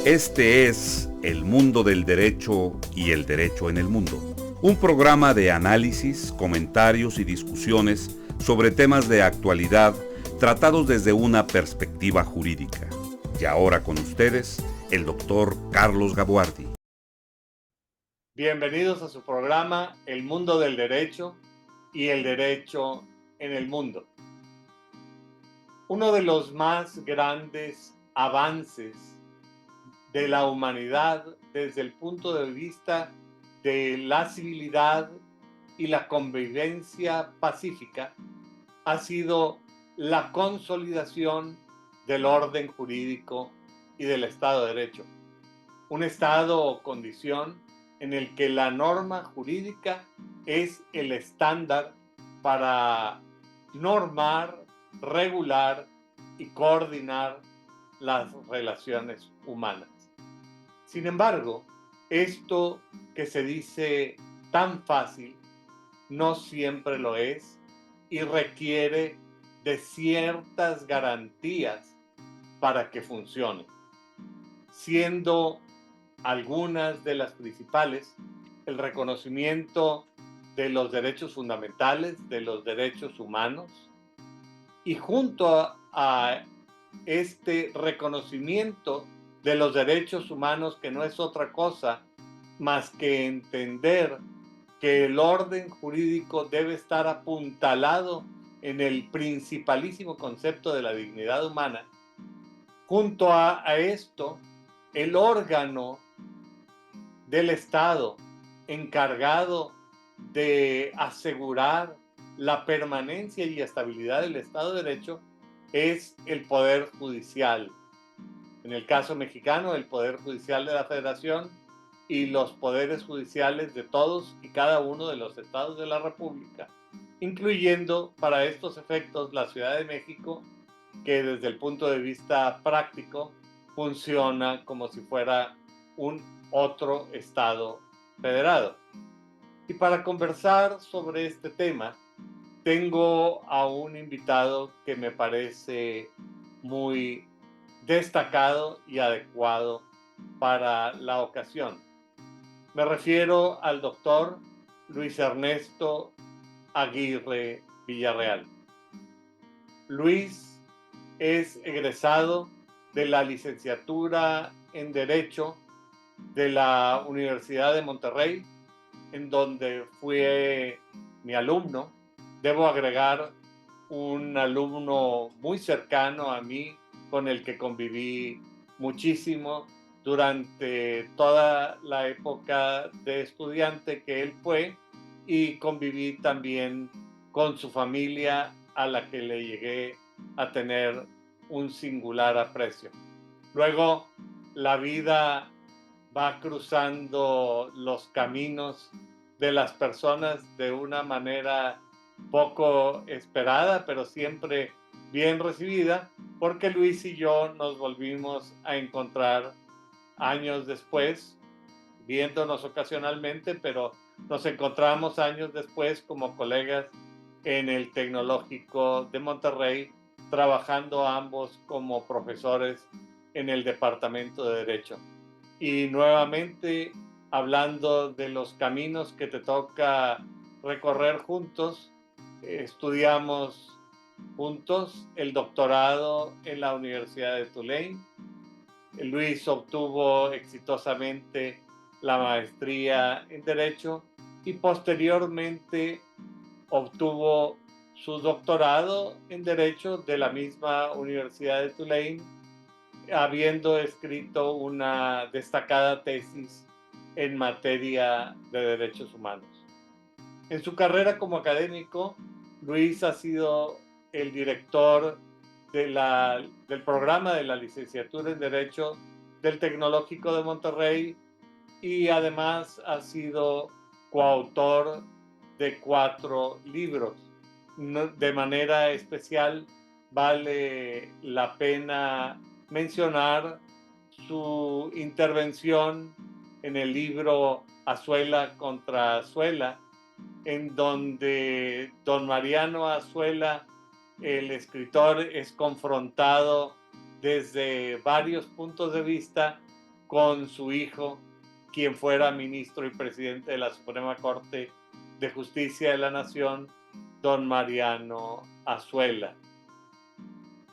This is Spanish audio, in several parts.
Este es El Mundo del Derecho y el Derecho en el Mundo, un programa de análisis, comentarios y discusiones sobre temas de actualidad tratados desde una perspectiva jurídica. Y ahora con ustedes, el doctor Carlos Gabuardi. Bienvenidos a su programa El Mundo del Derecho y el Derecho en el Mundo. Uno de los más grandes avances de la humanidad desde el punto de vista de la civilidad y la convivencia pacífica ha sido la consolidación del orden jurídico y del Estado de Derecho. Un estado o condición en el que la norma jurídica es el estándar para normar, regular y coordinar las relaciones humanas. Sin embargo, esto que se dice tan fácil no siempre lo es y requiere de ciertas garantías para que funcione, siendo algunas de las principales el reconocimiento de los derechos fundamentales, de los derechos humanos, y junto a este reconocimiento de los derechos humanos, que no es otra cosa más que entender que el orden jurídico debe estar apuntalado en el principalísimo concepto de la dignidad humana. Junto a esto, el órgano del Estado encargado de asegurar la permanencia y estabilidad del Estado de Derecho es el Poder Judicial. En el caso mexicano, el Poder Judicial de la Federación y los poderes judiciales de todos y cada uno de los estados de la República, incluyendo para estos efectos la Ciudad de México, que desde el punto de vista práctico funciona como si fuera un otro estado federado. Y para conversar sobre este tema, tengo a un invitado que me parece muy destacado y adecuado para la ocasión. Me refiero al doctor Luis Ernesto Aguirre Villarreal. Luis es egresado de la licenciatura en Derecho de la Universidad de Monterrey, en donde fui mi alumno. Debo agregar un alumno muy cercano a mí, con el que conviví muchísimo durante toda la época de estudiante que él fue, y conviví también con su familia, a la que le llegué a tener un singular aprecio. Luego, la vida va cruzando los caminos de las personas de una manera poco esperada, pero siempre bien recibida, porque Luis y yo nos volvimos a encontrar años después, viéndonos ocasionalmente, pero nos encontramos años después como colegas en el Tecnológico de Monterrey, trabajando ambos como profesores en el Departamento de Derecho. Y nuevamente, hablando de los caminos que te toca recorrer juntos, estudiamos juntos el doctorado en la Universidad de Tulane. Luis obtuvo exitosamente la maestría en Derecho y posteriormente obtuvo su doctorado en Derecho de la misma Universidad de Tulane, habiendo escrito una destacada tesis en materia de derechos humanos. En su carrera como académico, Luis ha sido el director del programa de la licenciatura en Derecho del Tecnológico de Monterrey, y además ha sido coautor de 4 libros. De manera especial, vale la pena mencionar su intervención en el libro Azuela contra Azuela, en donde don Mariano Azuela, el escritor, es confrontado desde varios puntos de vista con su hijo, quien fuera ministro y presidente de la Suprema Corte de Justicia de la Nación, don Mariano Azuela.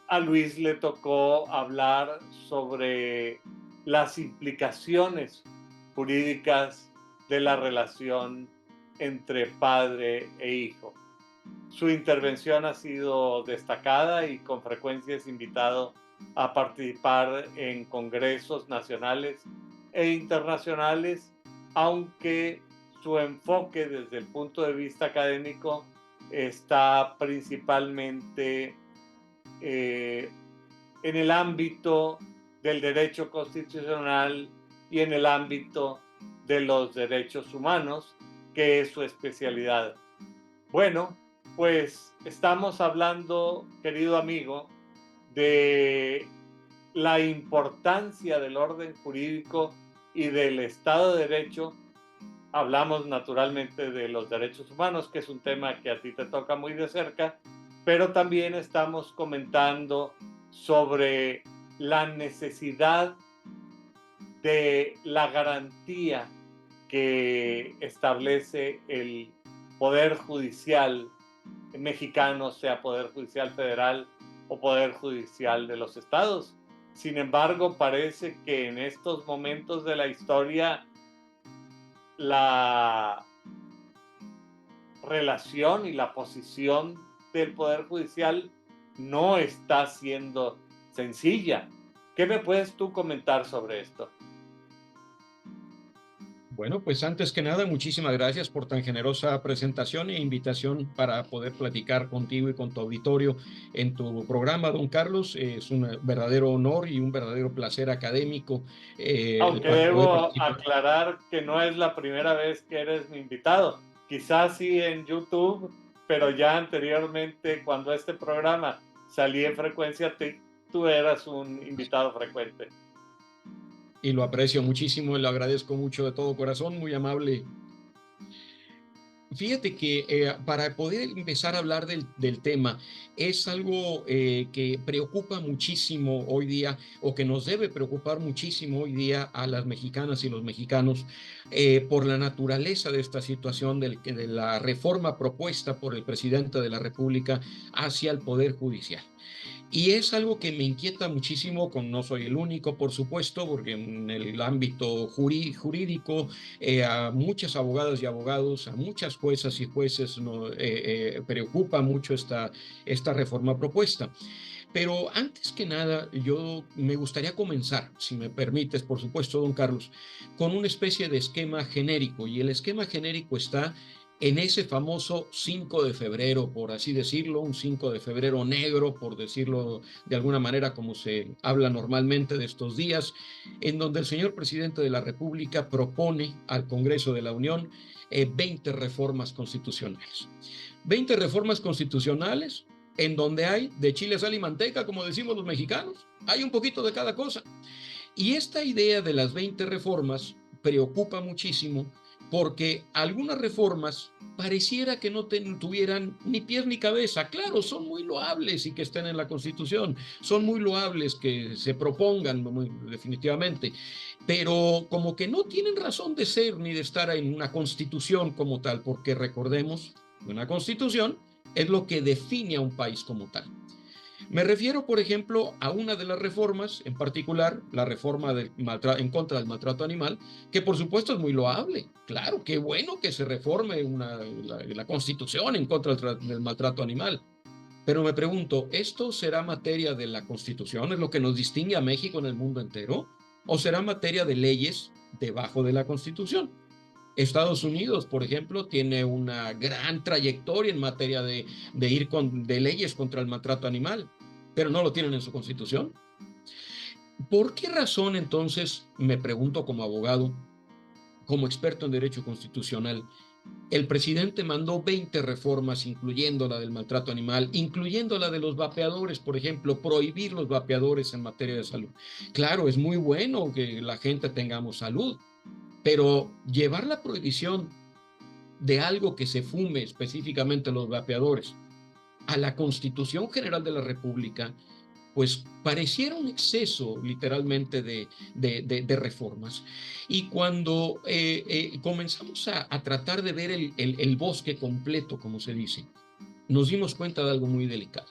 A Luis le tocó hablar sobre las implicaciones jurídicas de la relación entre padre e hijo. Su intervención ha sido destacada y con frecuencia es invitado a participar en congresos nacionales e internacionales, aunque su enfoque desde el punto de vista académico está principalmente en el ámbito del derecho constitucional y en el ámbito de los derechos humanos, que es su especialidad. Bueno, pues estamos hablando, querido amigo, de la importancia del orden jurídico y del Estado de Derecho. Hablamos naturalmente de los derechos humanos, que es un tema que a ti te toca muy de cerca, pero también estamos comentando sobre la necesidad de la garantía que establece el Poder Judicial mexicano, sea Poder Judicial Federal o Poder Judicial de los estados. Sin embargo, parece que en estos momentos de la historia la relación y la posición del Poder Judicial no está siendo sencilla. ¿Qué me puedes tú comentar sobre esto? Bueno, pues antes que nada, muchísimas gracias por tan generosa presentación e invitación para poder platicar contigo y con tu auditorio en tu programa, don Carlos. Es un verdadero honor y un verdadero placer académico. Aunque debo aclarar que no es la primera vez que eres mi invitado. Quizás sí en YouTube, pero ya anteriormente, cuando este programa salía en Frecuencia TIC, tú eras un invitado frecuente. Y lo aprecio muchísimo y lo agradezco mucho de todo corazón, muy amable. Fíjate que para poder empezar a hablar del tema, es algo que preocupa muchísimo hoy día, o que nos debe preocupar muchísimo hoy día a las mexicanas y los mexicanos, por la naturaleza de esta situación de la reforma propuesta por el presidente de la República hacia el Poder Judicial. Y es algo que me inquieta muchísimo, no soy el único, por supuesto, porque en el ámbito jurídico, a muchas abogadas y abogados, a muchas juezas y jueces preocupa mucho esta reforma propuesta. Pero antes que nada, yo me gustaría comenzar, si me permites, por supuesto, don Carlos, con una especie de esquema genérico. Y el esquema genérico está en ese famoso 5 de febrero, por así decirlo, un 5 de febrero negro, por decirlo de alguna manera, como se habla normalmente de estos días, en donde el señor presidente de la República propone al Congreso de la Unión 20 reformas constitucionales. 20 reformas constitucionales en donde hay de chile, sal y manteca, como decimos los mexicanos, hay un poquito de cada cosa. Y esta idea de las 20 reformas preocupa muchísimo, porque algunas reformas pareciera que no tuvieran ni pies ni cabeza. Claro, son muy loables y que estén en la Constitución, son muy loables que se propongan definitivamente, pero como que no tienen razón de ser ni de estar en una Constitución como tal, porque recordemos, una Constitución es lo que define a un país como tal. Me refiero, por ejemplo, a una de las reformas, en particular, la reforma en contra del maltrato animal, que por supuesto es muy loable. Claro, qué bueno que se reforme la Constitución en contra del maltrato animal. Pero me pregunto, ¿esto será materia de la Constitución? ¿Es lo que nos distingue a México en el mundo entero? ¿O será materia de leyes debajo de la Constitución? Estados Unidos, por ejemplo, tiene una gran trayectoria en materia de leyes contra el maltrato animal, pero no lo tienen en su Constitución. ¿Por qué razón, entonces, me pregunto como abogado, como experto en derecho constitucional, el presidente mandó 20 reformas, incluyendo la del maltrato animal, incluyendo la de los vapeadores, por ejemplo, prohibir los vapeadores en materia de salud? Claro, es muy bueno que la gente tengamos salud, pero llevar la prohibición de algo que se fume, específicamente los vapeadores, a la Constitución General de la República, pues pareciera un exceso literalmente de reformas. Y cuando comenzamos a tratar de ver el bosque completo, como se dice, nos dimos cuenta de algo muy delicado.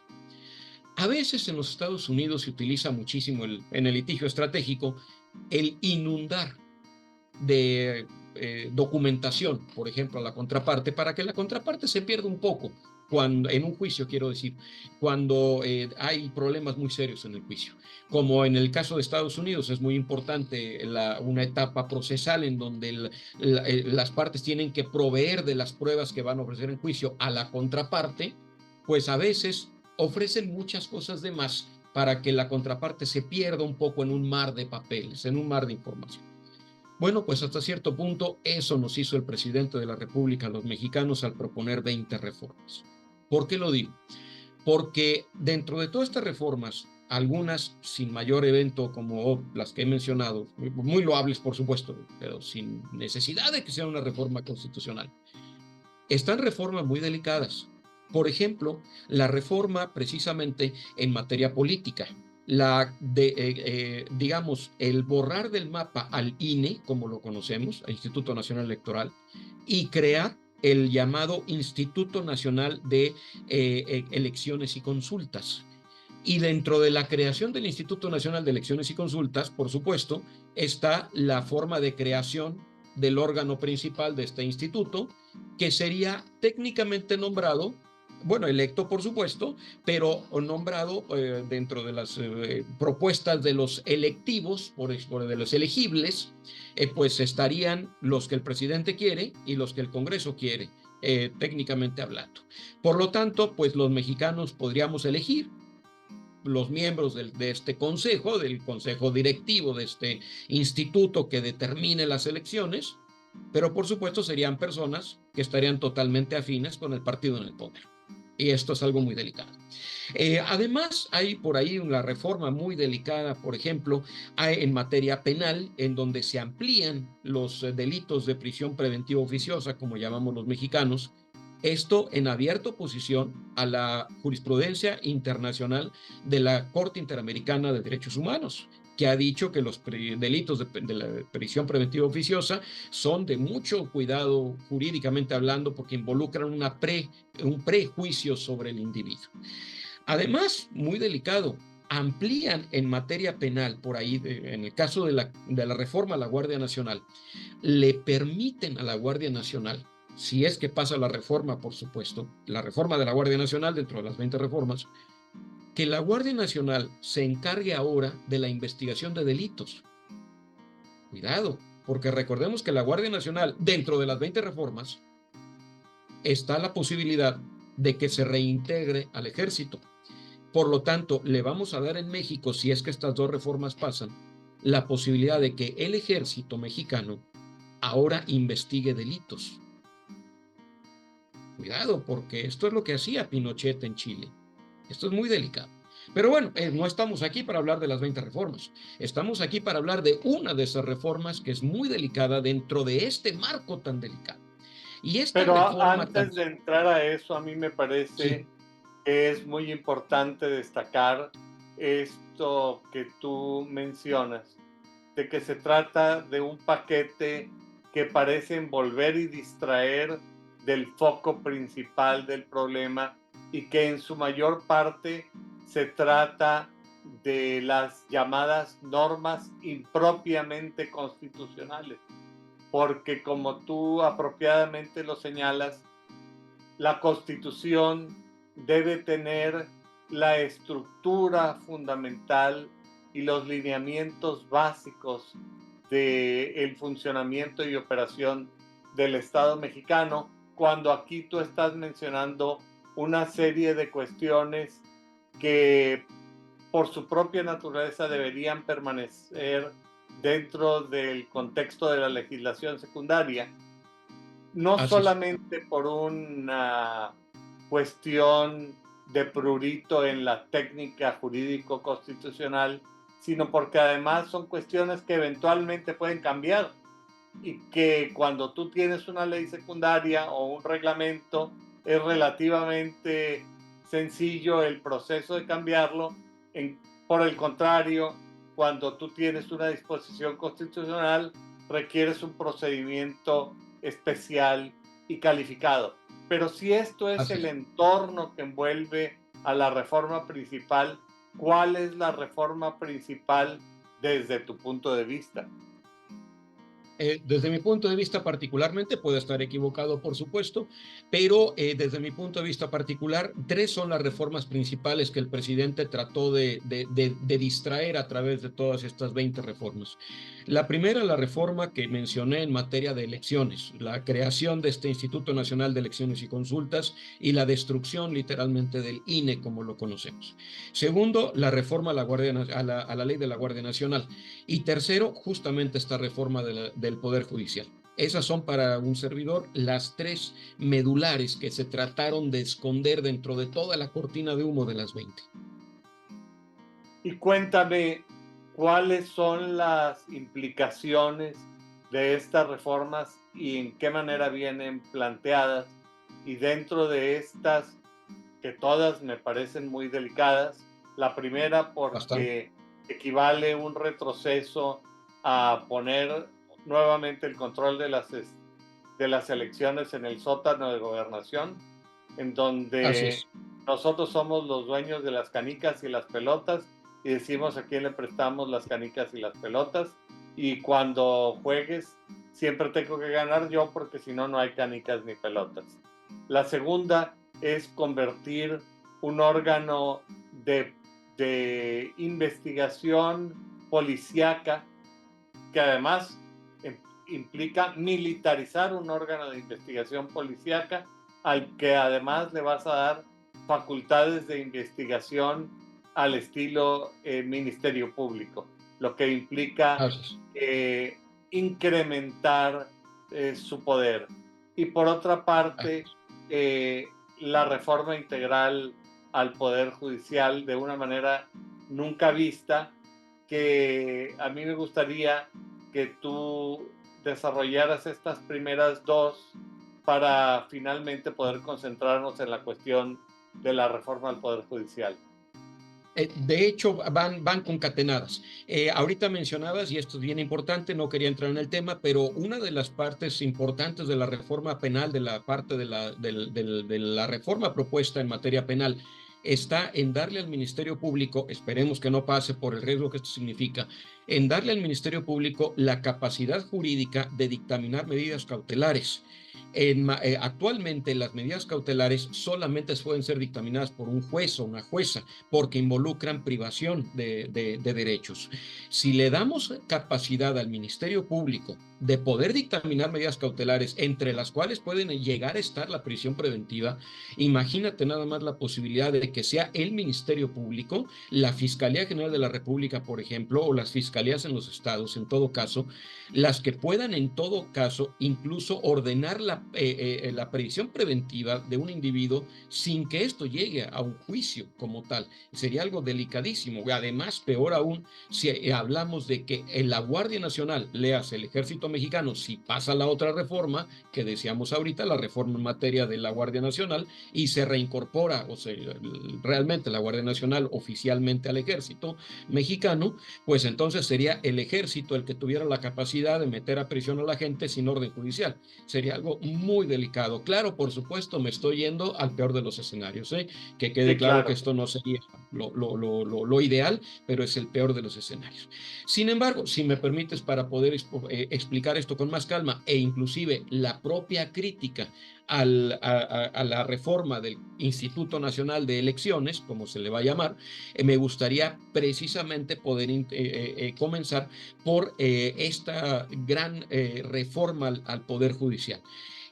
A veces en los Estados Unidos se utiliza muchísimo en el litigio estratégico el inundar de documentación, por ejemplo, a la contraparte, para que la contraparte se pierda un poco cuando, en un juicio, quiero decir, cuando hay problemas muy serios en el juicio. Como en el caso de Estados Unidos, es muy importante una etapa procesal en donde las partes tienen que proveer de las pruebas que van a ofrecer en juicio a la contraparte, pues a veces ofrecen muchas cosas de más para que la contraparte se pierda un poco en un mar de papeles, en un mar de información. Bueno, pues hasta cierto punto eso nos hizo el presidente de la República, los mexicanos, al proponer 20 reformas. ¿Por qué lo digo? Porque dentro de todas estas reformas, algunas sin mayor evento como las que he mencionado, muy loables por supuesto, pero sin necesidad de que sea una reforma constitucional, están reformas muy delicadas. Por ejemplo, la reforma precisamente en materia política, digamos, el borrar del mapa al INE, como lo conocemos, al Instituto Nacional Electoral, y crear el llamado Instituto Nacional de Elecciones y Consultas. Y dentro de la creación del Instituto Nacional de Elecciones y Consultas, por supuesto, está la forma de creación del órgano principal de este instituto, que sería técnicamente nombrado, bueno, electo por supuesto, pero nombrado dentro de las propuestas de los electivos, de los elegibles, pues estarían los que el presidente quiere y los que el Congreso quiere, técnicamente hablando. Por lo tanto, pues los mexicanos podríamos elegir los miembros de este consejo, del consejo directivo de este instituto que determine las elecciones, pero por supuesto serían personas que estarían totalmente afines con el partido en el poder. Y esto es algo muy delicado. Además, hay por ahí una reforma muy delicada, por ejemplo, en materia penal, en donde se amplían los delitos de prisión preventiva oficiosa, como llamamos los mexicanos, esto en abierta oposición a la jurisprudencia internacional de la Corte Interamericana de Derechos Humanos, que ha dicho que los delitos de la prisión preventiva oficiosa son de mucho cuidado jurídicamente hablando porque involucran un prejuicio sobre el individuo. Además, muy delicado, amplían en materia penal, por ahí, en el caso de la reforma a la Guardia Nacional, le permiten a la Guardia Nacional, si es que pasa la reforma, por supuesto, la reforma de la Guardia Nacional dentro de las 20 reformas, que la Guardia Nacional se encargue ahora de la investigación de delitos. Cuidado, porque recordemos que la Guardia Nacional, dentro de las 20 reformas, está la posibilidad de que se reintegre al ejército. Por lo tanto, le vamos a dar en México, si es que estas dos reformas pasan, la posibilidad de que el ejército mexicano ahora investigue delitos. Cuidado, porque esto es lo que hacía Pinochet en Chile. Esto es muy delicado. Pero bueno, no estamos aquí para hablar de las 20 reformas. Estamos aquí para hablar de una de esas reformas que es muy delicada dentro de este marco tan delicado. Y esta Pero reforma antes de entrar a eso, a mí me parece sí, que es muy importante destacar esto que tú mencionas, de que se trata de un paquete que parece envolver y distraer del foco principal del problema y que en su mayor parte se trata de las llamadas normas impropiamente constitucionales, porque como tú apropiadamente lo señalas, la Constitución debe tener la estructura fundamental y los lineamientos básicos del funcionamiento y operación del Estado mexicano, cuando aquí tú estás mencionando una serie de cuestiones que por su propia naturaleza deberían permanecer dentro del contexto de la legislación secundaria, no así es. solamente por una cuestión de prurito en la técnica jurídico-constitucional, sino porque además son cuestiones que eventualmente pueden cambiar y que cuando tú tienes una ley secundaria o un reglamento es relativamente sencillo el proceso de cambiarlo en Por el contrario, cuando tú tienes una disposición constitucional, requieres un procedimiento especial y calificado. Pero si esto es Así el es. entorno que envuelve a la reforma principal, ¿cuál es la reforma principal desde tu punto de vista? Desde mi punto de vista particularmente, puedo estar equivocado, por supuesto, pero desde mi punto de vista particular, tres son las reformas principales que el presidente trató de distraer a través de todas estas 20 reformas. La primera, la reforma que mencioné en materia de elecciones, la creación de este Instituto Nacional de Elecciones y Consultas y la destrucción literalmente del INE como lo conocemos. Segundo, la reforma a la ley de la Guardia Nacional. Y tercero, justamente esta reforma del Poder Judicial. Esas son para un servidor las tres medulares que se trataron de esconder dentro de toda la cortina de humo de las 20. Y cuéntame, ¿cuáles son las implicaciones de estas reformas y en qué manera vienen planteadas? Y dentro de estas, que todas me parecen muy delicadas, la primera Bastante. porque equivale un retroceso a poner nuevamente el control de las elecciones en el sótano de gobernación, en Así donde es. nosotros somos los dueños de las canicas y las pelotas y decimos a quién le prestamos las canicas y las pelotas, y cuando juegues siempre tengo que ganar yo porque si no, no hay canicas ni pelotas. La segunda es convertir un órgano de investigación policíaca, que además implica militarizar un órgano de investigación policíaca al que además le vas a dar facultades de investigación al estilo Ministerio Público, lo que implica Así es. incrementar su poder. Y por otra Así parte, es. eh, la reforma integral al Poder Judicial de una manera nunca vista, que a mí me gustaría que tú desarrollaras estas primeras dos para finalmente poder concentrarnos en la cuestión de la reforma al Poder Judicial. De hecho, van concatenadas. Ahorita mencionabas, y esto es bien importante, no quería entrar en el tema, pero una de las partes importantes de la reforma penal, de la parte de la reforma propuesta en materia penal, está en darle al Ministerio Público, esperemos que no pase por el riesgo que esto significa, en darle al Ministerio Público la capacidad jurídica de dictaminar medidas cautelares. Actualmente las medidas cautelares solamente pueden ser dictaminadas por un juez o una jueza porque involucran privación de derechos. Si le damos capacidad al Ministerio Público de poder dictaminar medidas cautelares, entre las cuales pueden llegar a estar la prisión preventiva, imagínate nada más la posibilidad de que sea el Ministerio Público, la Fiscalía General de la República, por ejemplo, o las fiscalías en los estados, en todo caso, las que puedan en todo caso incluso ordenar la prisión preventiva de un individuo sin que esto llegue a un juicio como tal. Sería algo delicadísimo. Además, peor aún, si hablamos de que en la Guardia Nacional, leas el Ejército Mexicano, si pasa la otra reforma que decíamos ahorita, la reforma en materia de la Guardia Nacional, y se reincorpora, o sea, realmente la Guardia Nacional oficialmente al Ejército Mexicano, pues entonces sería el Ejército el que tuviera la capacidad de meter a prisión a la gente sin orden judicial. Sería algo muy delicado. Claro, por supuesto, me estoy yendo al peor de los escenarios, ¿eh? Que quede Sí, claro que claro. esto no sería lo ideal, pero es el peor de los escenarios. Sin embargo, si me permites para poder explicar esto con más calma e inclusive la propia crítica a la reforma del Instituto Nacional de Elecciones, como se le va a llamar, me gustaría precisamente poder comenzar por esta gran reforma al Poder Judicial.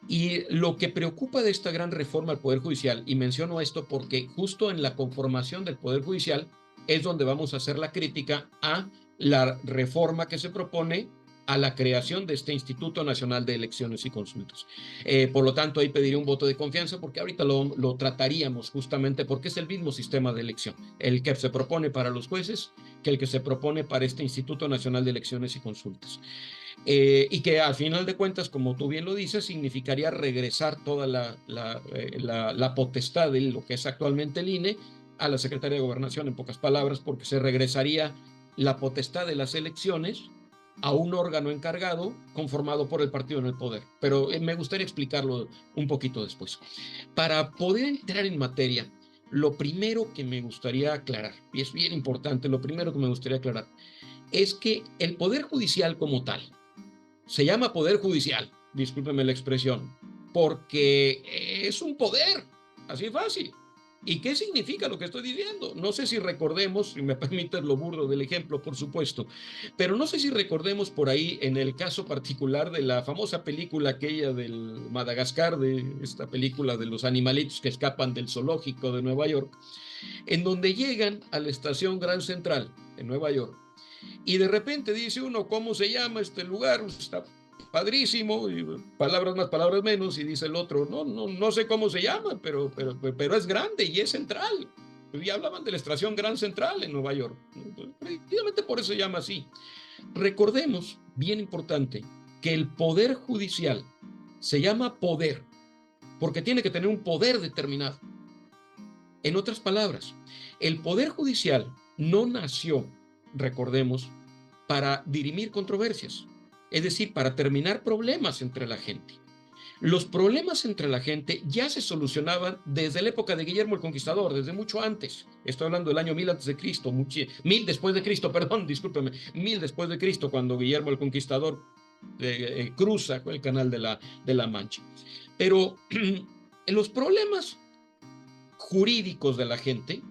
Y lo que preocupa de esta gran reforma al Poder Judicial, y menciono esto porque justo en la conformación del Poder Judicial es donde vamos a hacer la crítica a la reforma que se propone a la creación de este Instituto Nacional de Elecciones y Consultas. Por lo tanto, ahí pediría un voto de confianza porque ahorita lo trataríamos justamente porque es el mismo sistema de elección, el que se propone para los jueces que el que se propone para este Instituto Nacional de Elecciones y Consultas. Y que al final de cuentas, como tú bien lo dices, significaría regresar toda la potestad de lo que es actualmente el INE a la Secretaría de Gobernación, en pocas palabras, porque se regresaría la potestad de las elecciones a un órgano encargado conformado por el partido en el poder. Pero me gustaría explicarlo un poquito después. Para poder entrar en materia, lo primero que me gustaría aclarar, y es bien importante, lo primero que me gustaría aclarar, es que el Poder Judicial como tal, se llama Poder Judicial, discúlpeme la expresión, porque es un poder, así de fácil. ¿Y qué significa lo que estoy diciendo? No sé si recordemos, si me permites lo burdo del ejemplo, por supuesto, pero no sé si recordemos por ahí en el caso particular de la famosa película aquella del Madagascar, de esta película de los animalitos que escapan del zoológico de Nueva York, en donde llegan a la estación Grand Central en Nueva York y de repente dice uno, ¿cómo se llama este lugar? Está padrísimo, y palabras más, palabras menos, y dice el otro, no sé cómo se llama, pero es grande y es central. Y hablaban de la estación Grand Central en Nueva York. Precisamente por eso se llama así. Recordemos, bien importante, que el Poder Judicial se llama poder porque tiene que tener un poder determinado. En otras palabras, el Poder Judicial no nació, recordemos, para dirimir controversias, es decir, para terminar problemas entre la gente. Los problemas entre la gente ya se solucionaban desde la época de Guillermo el Conquistador, desde mucho antes. Estoy hablando del año 1000 antes de Cristo, 1000 después de Cristo, perdón, discúlpeme, 1000 después de Cristo, cuando Guillermo el Conquistador cruza el canal de la Mancha. Pero los problemas jurídicos de la gente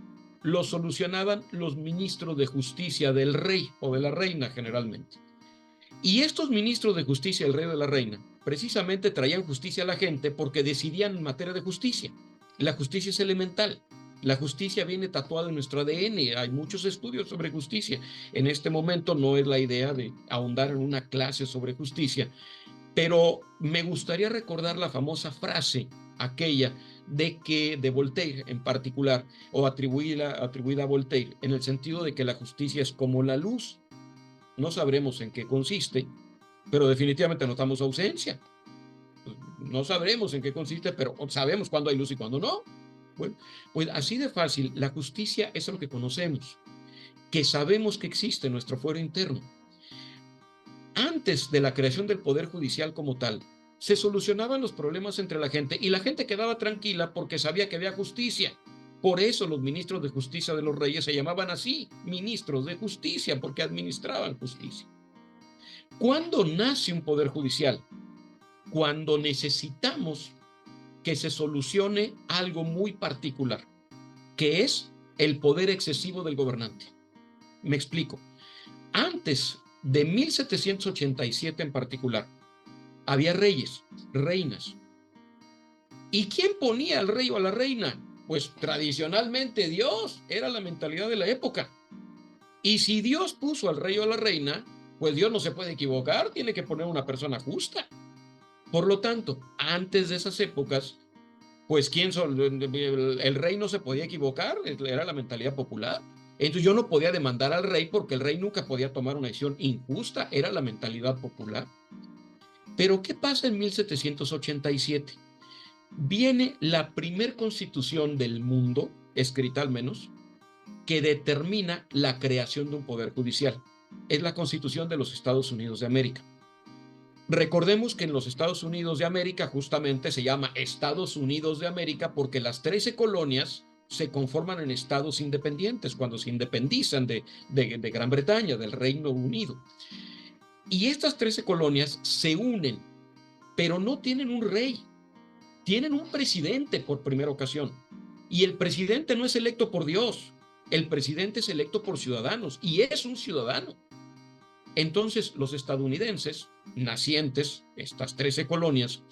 los solucionaban los ministros de justicia del rey o de la reina generalmente. Y estos ministros de justicia del rey o de la reina precisamente traían justicia a la gente porque decidían en materia de justicia. La justicia es elemental. La justicia viene tatuada en nuestro ADN. Hay muchos estudios sobre justicia. En este momento no es la idea de ahondar en una clase sobre justicia, pero me gustaría recordar la famosa frase, aquella de Voltaire en particular, o atribuida a Voltaire, en el sentido de que la justicia es como la luz. No sabremos en qué consiste, pero definitivamente notamos ausencia. No sabremos en qué consiste, pero sabemos cuándo hay luz y cuándo no. Bueno, pues así de fácil, la justicia es lo que conocemos, que sabemos que existe en nuestro fuero interno. Antes de la creación del Poder Judicial como tal, se solucionaban los problemas entre la gente y la gente quedaba tranquila porque sabía que había justicia. Por eso los ministros de justicia de los reyes se llamaban así, ministros de justicia, porque administraban justicia. ¿Cuándo nace un Poder Judicial? Cuando necesitamos que se solucione algo muy particular, que es el poder excesivo del gobernante. Me explico. Antes de 1787 en particular, había reyes, reinas. ¿Y quién ponía al rey o a la reina? Pues tradicionalmente Dios, era la mentalidad de la época. Y si Dios puso al rey o a la reina, pues Dios no se puede equivocar, tiene que poner una persona justa. Por lo tanto, antes de esas épocas, pues el rey no se podía equivocar, era la mentalidad popular. Entonces yo no podía demandar al rey porque el rey nunca podía tomar una decisión injusta, era la mentalidad popular. Pero ¿qué pasa en 1787? Viene la primer constitución del mundo, escrita al menos, que determina la creación de un poder judicial. Es la Constitución de los Estados Unidos de América. Recordemos que en los Estados Unidos de América justamente se llama Estados Unidos de América porque las 13 colonias se conforman en estados independientes cuando se independizan de Gran Bretaña, del Reino Unido. Y estas 13 colonias se unen, pero no tienen un rey, tienen un presidente por primera ocasión. Y el presidente no es electo por Dios, el presidente es electo por ciudadanos y es un ciudadano. Entonces los estadounidenses, nacientes, estas 13 colonias,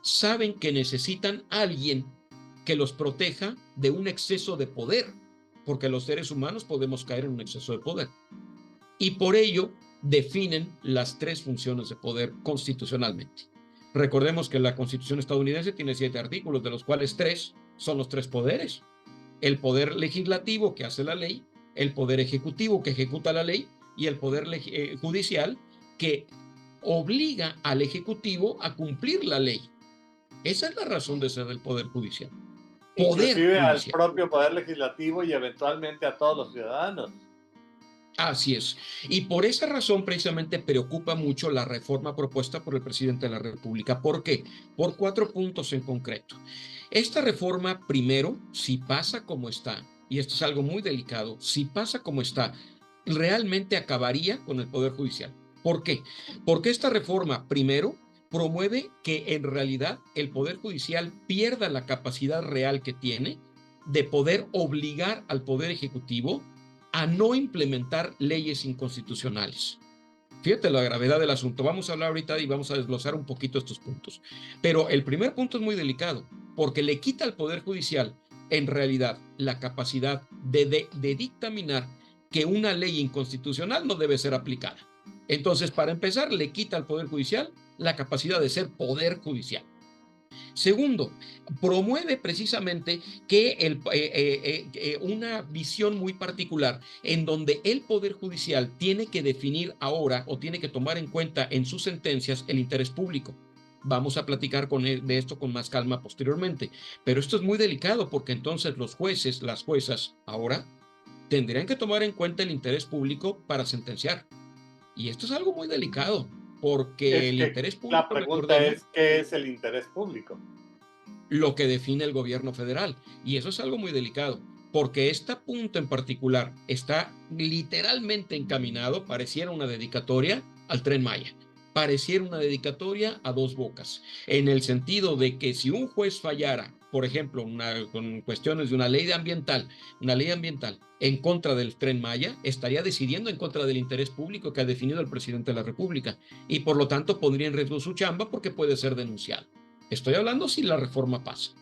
saben que necesitan a alguien que los proteja de un exceso de poder, porque los seres humanos podemos caer en un exceso de poder. Y por ello definen las 3 funciones de poder constitucionalmente. Recordemos que la Constitución estadounidense tiene 7 artículos, de los cuales 3 son los 3 poderes. El poder legislativo, que hace la ley, el poder ejecutivo, que ejecuta la ley, y el poder judicial, que obliga al ejecutivo a cumplir la ley. Esa es la razón de ser del poder judicial. poder inclusive al judicial. propio Poder Legislativo y eventualmente a todos los ciudadanos. Así es. Y por esa razón precisamente preocupa mucho la reforma propuesta por el presidente de la República. ¿Por qué? Por 4 puntos en concreto. Esta reforma, primero, si pasa como está, y esto es algo muy delicado, si pasa como está, realmente acabaría con el Poder Judicial. ¿Por qué? Porque esta reforma, primero, promueve que en realidad el Poder Judicial pierda la capacidad real que tiene de poder obligar al Poder Ejecutivo a no implementar leyes inconstitucionales. Fíjate la gravedad del asunto. Vamos a hablar ahorita y vamos a desglosar un poquito estos puntos. Pero el primer punto es muy delicado, porque le quita al Poder Judicial, en realidad, la capacidad de dictaminar que una ley inconstitucional no debe ser aplicada. Entonces, para empezar, le quita al Poder Judicial la capacidad de ser Poder Judicial. Segundo, promueve precisamente que una visión muy particular en donde el Poder Judicial tiene que definir ahora o tiene que tomar en cuenta en sus sentencias el interés público. Vamos a platicar de esto con más calma posteriormente, pero esto es muy delicado porque entonces los jueces, las juezas, ahora tendrían que tomar en cuenta el interés público para sentenciar. Y esto es algo muy delicado porque Es el que interés la público, pregunta recordemos, es, ¿qué es el interés público? lo que define el gobierno federal. Y eso es algo muy delicado, porque este punto en particular está literalmente encaminado, pareciera una dedicatoria al Tren Maya, pareciera una dedicatoria a Dos Bocas, en el sentido de que si un juez fallara, por ejemplo, con cuestiones de una ley ambiental en contra del Tren Maya, estaría decidiendo en contra del interés público que ha definido el presidente de la República y por lo tanto pondría en riesgo su chamba porque puede ser denunciado. Estoy hablando si la reforma pasa.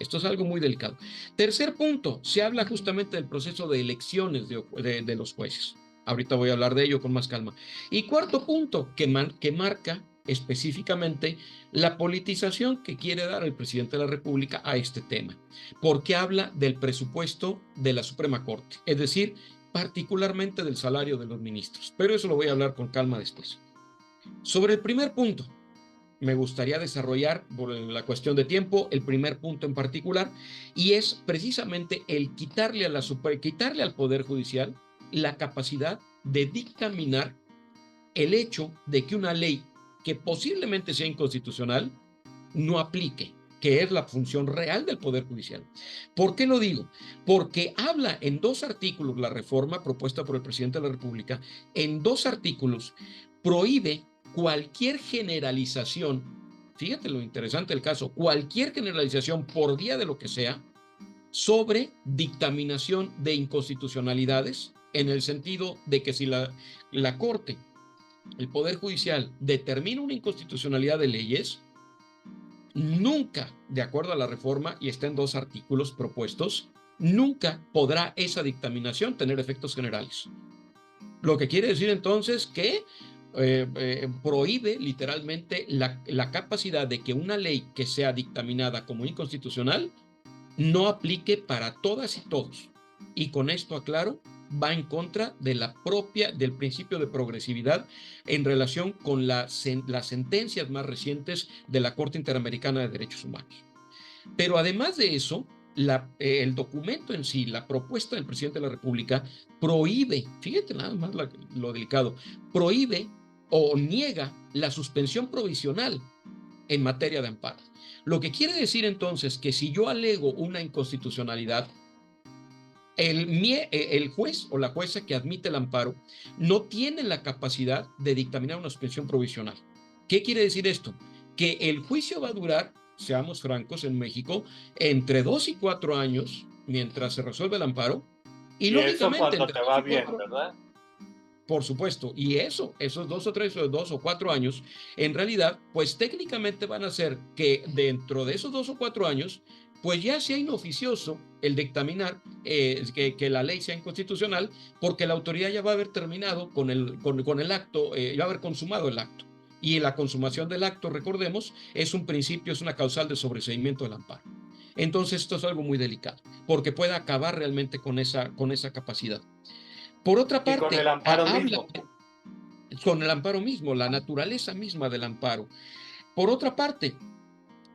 Esto es algo muy delicado. Tercer punto, se habla justamente del proceso de elecciones de los jueces. Ahorita voy a hablar de ello con más calma. Y cuarto punto, que marca específicamente la politización que quiere dar el presidente de la República a este tema, porque habla del presupuesto de la Suprema Corte, es decir, particularmente del salario de los ministros. Pero eso lo voy a hablar con calma después. Sobre el primer punto, me gustaría desarrollar por la cuestión de tiempo el primer punto en particular, y es precisamente el quitarle al Poder Judicial la capacidad de dictaminar el hecho de que una ley que posiblemente sea inconstitucional no aplique, que es la función real del Poder Judicial. ¿Por qué lo digo? Porque habla en 2 artículos la reforma propuesta por el presidente de la República, en 2 artículos prohíbe cualquier generalización, fíjate lo interesante del caso, cualquier generalización por vía de lo que sea, sobre dictaminación de inconstitucionalidades, en el sentido de que si la Corte, el Poder Judicial, determina una inconstitucionalidad de leyes, nunca, de acuerdo a la reforma, y está en 2 artículos propuestos, nunca podrá esa dictaminación tener efectos generales. Lo que quiere decir entonces que prohíbe literalmente la capacidad de que una ley que sea dictaminada como inconstitucional no aplique para todas y todos. Y con esto, aclaro, va en contra de del principio de progresividad en relación con las sentencias más recientes de la Corte Interamericana de Derechos Humanos. Pero además de eso, el documento en sí, la propuesta del presidente de la República, prohíbe, fíjate nada más lo delicado, prohíbe o niega la suspensión provisional en materia de amparo. Lo que quiere decir entonces que si yo alego una inconstitucionalidad, el juez o la jueza que admite el amparo no tiene la capacidad de dictaminar una suspensión provisional. ¿Qué quiere decir esto? Que el juicio va a durar, seamos francos, en México, entre 2 y 4 años mientras se resuelve el amparo. Y lógicamente, eso cuando te va bien, ¿verdad? Por supuesto, y esos 2 o 3 o 2 o 4 años, en realidad, pues técnicamente van a ser que dentro de esos 2 o 4 años, pues ya sea inoficioso el dictaminar que la ley sea inconstitucional, porque la autoridad ya va a haber terminado con el acto, ya va a haber consumado el acto. Y la consumación del acto, recordemos, es un principio, es una causal de sobreseimiento del amparo. Entonces, esto es algo muy delicado, porque puede acabar realmente con esa capacidad. Por otra parte, con el amparo mismo. Con el amparo mismo, la naturaleza misma del amparo. Por otra parte,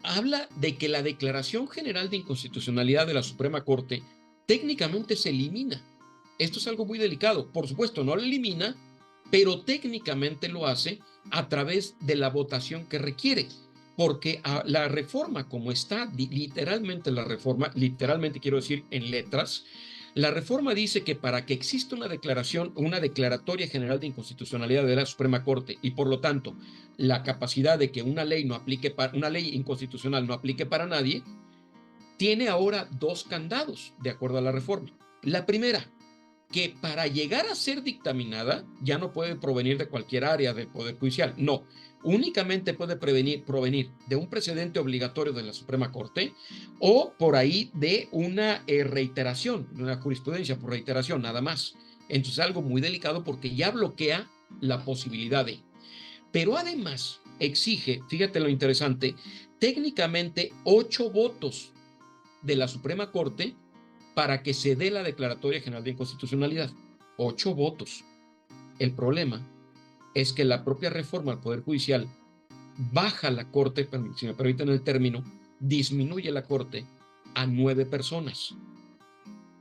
habla de que la Declaración General de Inconstitucionalidad de la Suprema Corte técnicamente se elimina. Esto es algo muy delicado. Por supuesto, no lo elimina, pero técnicamente lo hace a través de la votación que requiere. Porque la reforma, como está literalmente la reforma, literalmente quiero decir en letras, la reforma dice que para que exista una declaración, una declaratoria general de inconstitucionalidad de la Suprema Corte y por lo tanto la capacidad de que una ley no aplique para, una ley inconstitucional no aplique para nadie, tiene ahora dos candados de acuerdo a la reforma. La primera, que para llegar a ser dictaminada ya no puede provenir de cualquier área del Poder Judicial, no, únicamente puede provenir de un precedente obligatorio de la Suprema Corte o por ahí de una reiteración, de una jurisprudencia por reiteración, nada más. Entonces algo muy delicado porque ya bloquea la posibilidad de. Pero además exige, fíjate lo interesante, técnicamente 8 votos de la Suprema Corte para que se dé la Declaratoria General de Inconstitucionalidad. 8 votos. El problema es que la propia reforma al Poder Judicial baja la Corte, si me permiten el término, disminuye la Corte a 9 personas,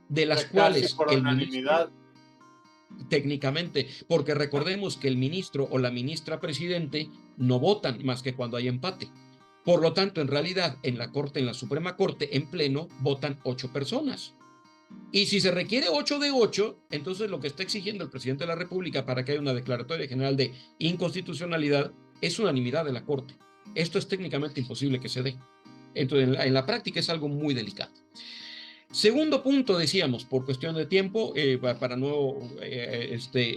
de las cuales por el unanimidad. ministro, técnicamente, porque recordemos que el ministro o la ministra presidente no votan más que cuando hay empate. Por lo tanto, en realidad, en la Corte, en la Suprema Corte, en pleno, votan 8 personas. Y si se requiere 8 de 8, entonces lo que está exigiendo el presidente de la República para que haya una declaratoria general de inconstitucionalidad es unanimidad de la Corte. Esto es técnicamente imposible que se dé. Entonces, en la práctica es algo muy delicado. Segundo punto, decíamos, por cuestión de tiempo, para no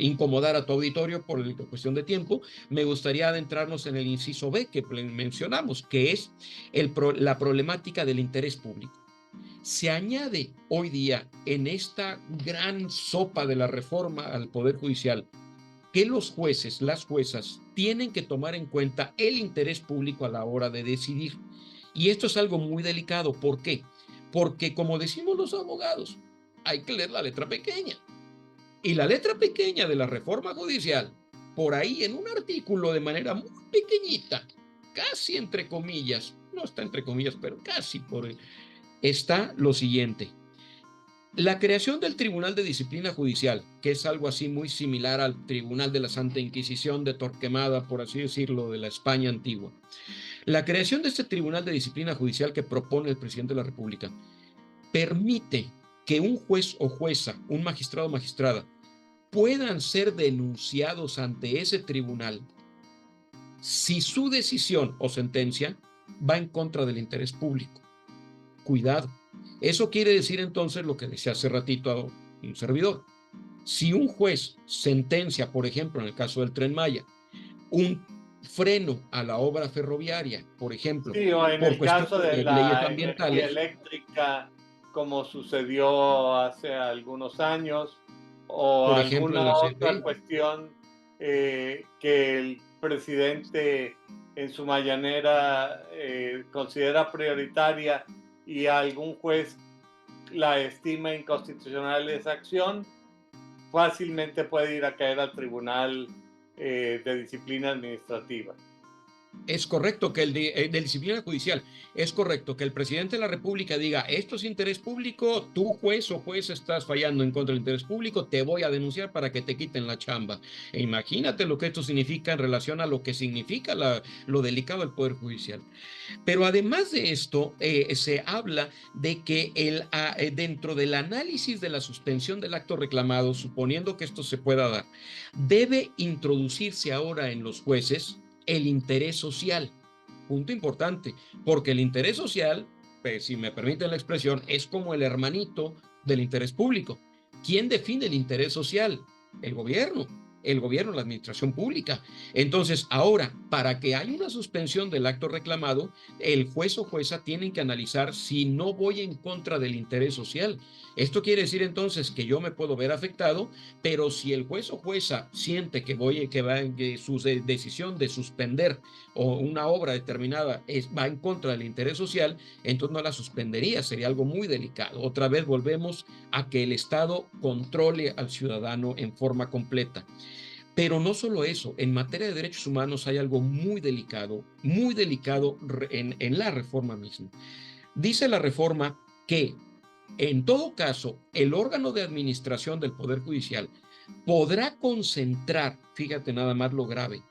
incomodar a tu auditorio por cuestión de tiempo, me gustaría adentrarnos en el inciso B que mencionamos, que es la problemática del interés público. Se añade hoy día en esta gran sopa de la reforma al Poder Judicial que los jueces, las juezas, tienen que tomar en cuenta el interés público a la hora de decidir. Y esto es algo muy delicado. ¿Por qué? Porque, como decimos los abogados, hay que leer la letra pequeña. Y la letra pequeña de la reforma judicial, por ahí en un artículo de manera muy pequeñita, casi entre comillas, no está entre comillas, pero casi por ahí, está lo siguiente. La creación del Tribunal de Disciplina Judicial, que es algo así muy similar al Tribunal de la Santa Inquisición de Torquemada, por así decirlo, de la España antigua. La creación de este Tribunal de Disciplina Judicial que propone el presidente de la República permite que un juez o jueza, un magistrado o magistrada, puedan ser denunciados ante ese tribunal si su decisión o sentencia va en contra del interés público. Cuidado. Eso quiere decir entonces lo que decía hace ratito a un servidor. Si un juez sentencia, por ejemplo, en el caso del Tren Maya, un freno a la obra ferroviaria, por ejemplo, sí, o en por el caso de leyes la energía ambientales, eléctrica, como sucedió hace algunos años, o por ejemplo, en la alguna otra CFE. cuestión que el presidente en su mañanera considera prioritaria y algún juez la estima inconstitucional esa acción, fácilmente puede ir a caer al Tribunal de Disciplina Administrativa. Es correcto que el de disciplina judicial, es correcto que el presidente de la República diga, esto es interés público, tú juez o juez estás fallando en contra del interés público, te voy a denunciar para que te quiten la chamba. E imagínate lo que esto significa en relación a lo que significa lo delicado del Poder Judicial. Pero además de esto, se habla de que dentro del análisis de la suspensión del acto reclamado, suponiendo que esto se pueda dar, debe introducirse ahora en los jueces el interés social. Punto importante, porque el interés social, pues, si me permiten la expresión, es como el hermanito del interés público. ¿Quién define el interés social? El gobierno, la administración pública. Entonces, ahora, para que haya una suspensión del acto reclamado, el juez o jueza tienen que analizar si no voy en contra del interés social. Esto quiere decir entonces que yo me puedo ver afectado, pero si el juez o jueza siente que su decisión de suspender o una obra determinada va en contra del interés social, entonces no la suspendería, sería algo muy delicado. Otra vez volvemos a que el Estado controle al ciudadano en forma completa. Pero no solo eso, en materia de derechos humanos hay algo muy delicado en la reforma misma. Dice la reforma que, en todo caso, el órgano de administración del Poder Judicial podrá concentrar, fíjate nada más lo grave,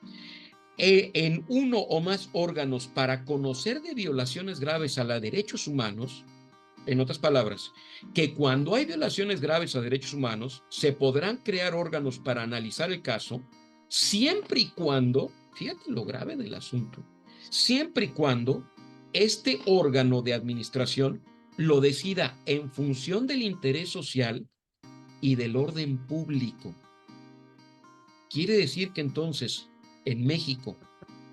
en uno o más órganos para conocer de violaciones graves a los derechos humanos. En otras palabras, que cuando hay violaciones graves a derechos humanos, se podrán crear órganos para analizar el caso, siempre y cuando, fíjate lo grave del asunto, siempre y cuando este órgano de administración lo decida en función del interés social y del orden público. Quiere decir que entonces, en México,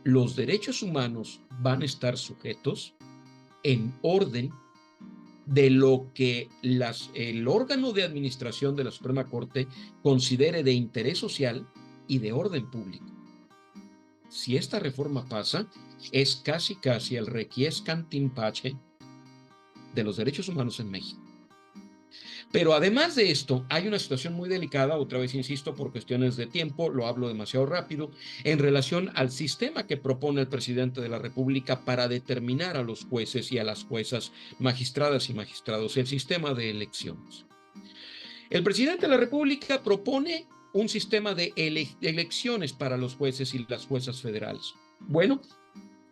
los derechos humanos van a estar sujetos en orden de lo que el órgano de administración de la Suprema Corte considere de interés social y de orden público. Si esta reforma pasa, es casi el requiescat in pace de los derechos humanos en México. Pero además de esto, hay una situación muy delicada, otra vez insisto, por cuestiones de tiempo, lo hablo demasiado rápido, en relación al sistema que propone el presidente de la República para determinar a los jueces y a las juezas, magistradas y magistrados, el sistema de elecciones. El presidente de la República propone un sistema de elecciones para los jueces y las juezas federales. Bueno,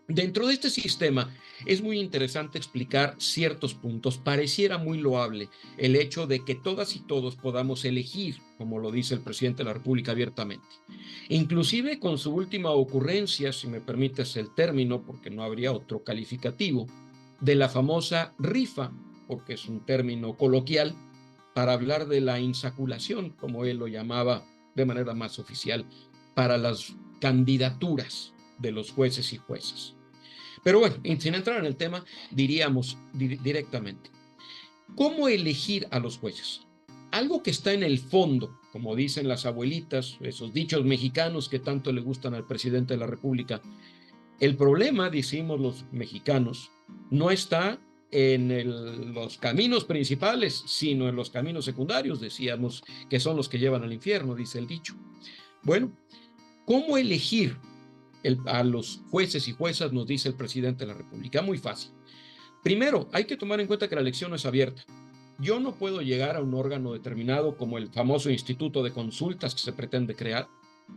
dentro de este sistema es muy interesante explicar ciertos puntos. Pareciera muy loable el hecho de que todas y todos podamos elegir, como lo dice el presidente de la República abiertamente. Inclusive con su última ocurrencia, si me permites el término, porque no habría otro calificativo, de la famosa rifa, porque es un término coloquial, para hablar de la insaculación, como él lo llamaba de manera más oficial, para las candidaturas de los jueces y juezas. Pero bueno, sin entrar en el tema, diríamos directamente, ¿cómo elegir a los jueces? Algo que está en el fondo, como dicen las abuelitas, esos dichos mexicanos que tanto le gustan al presidente de la República. El problema, decimos los mexicanos, no está en los caminos principales, sino en los caminos secundarios, decíamos, que son los que llevan al infierno, dice el dicho. Bueno, ¿cómo elegir a los jueces y juezas? Nos dice el presidente de la República. Muy fácil. Primero, hay que tomar en cuenta que la elección no es abierta. Yo no puedo llegar a un órgano determinado como el famoso instituto de consultas que se pretende crear,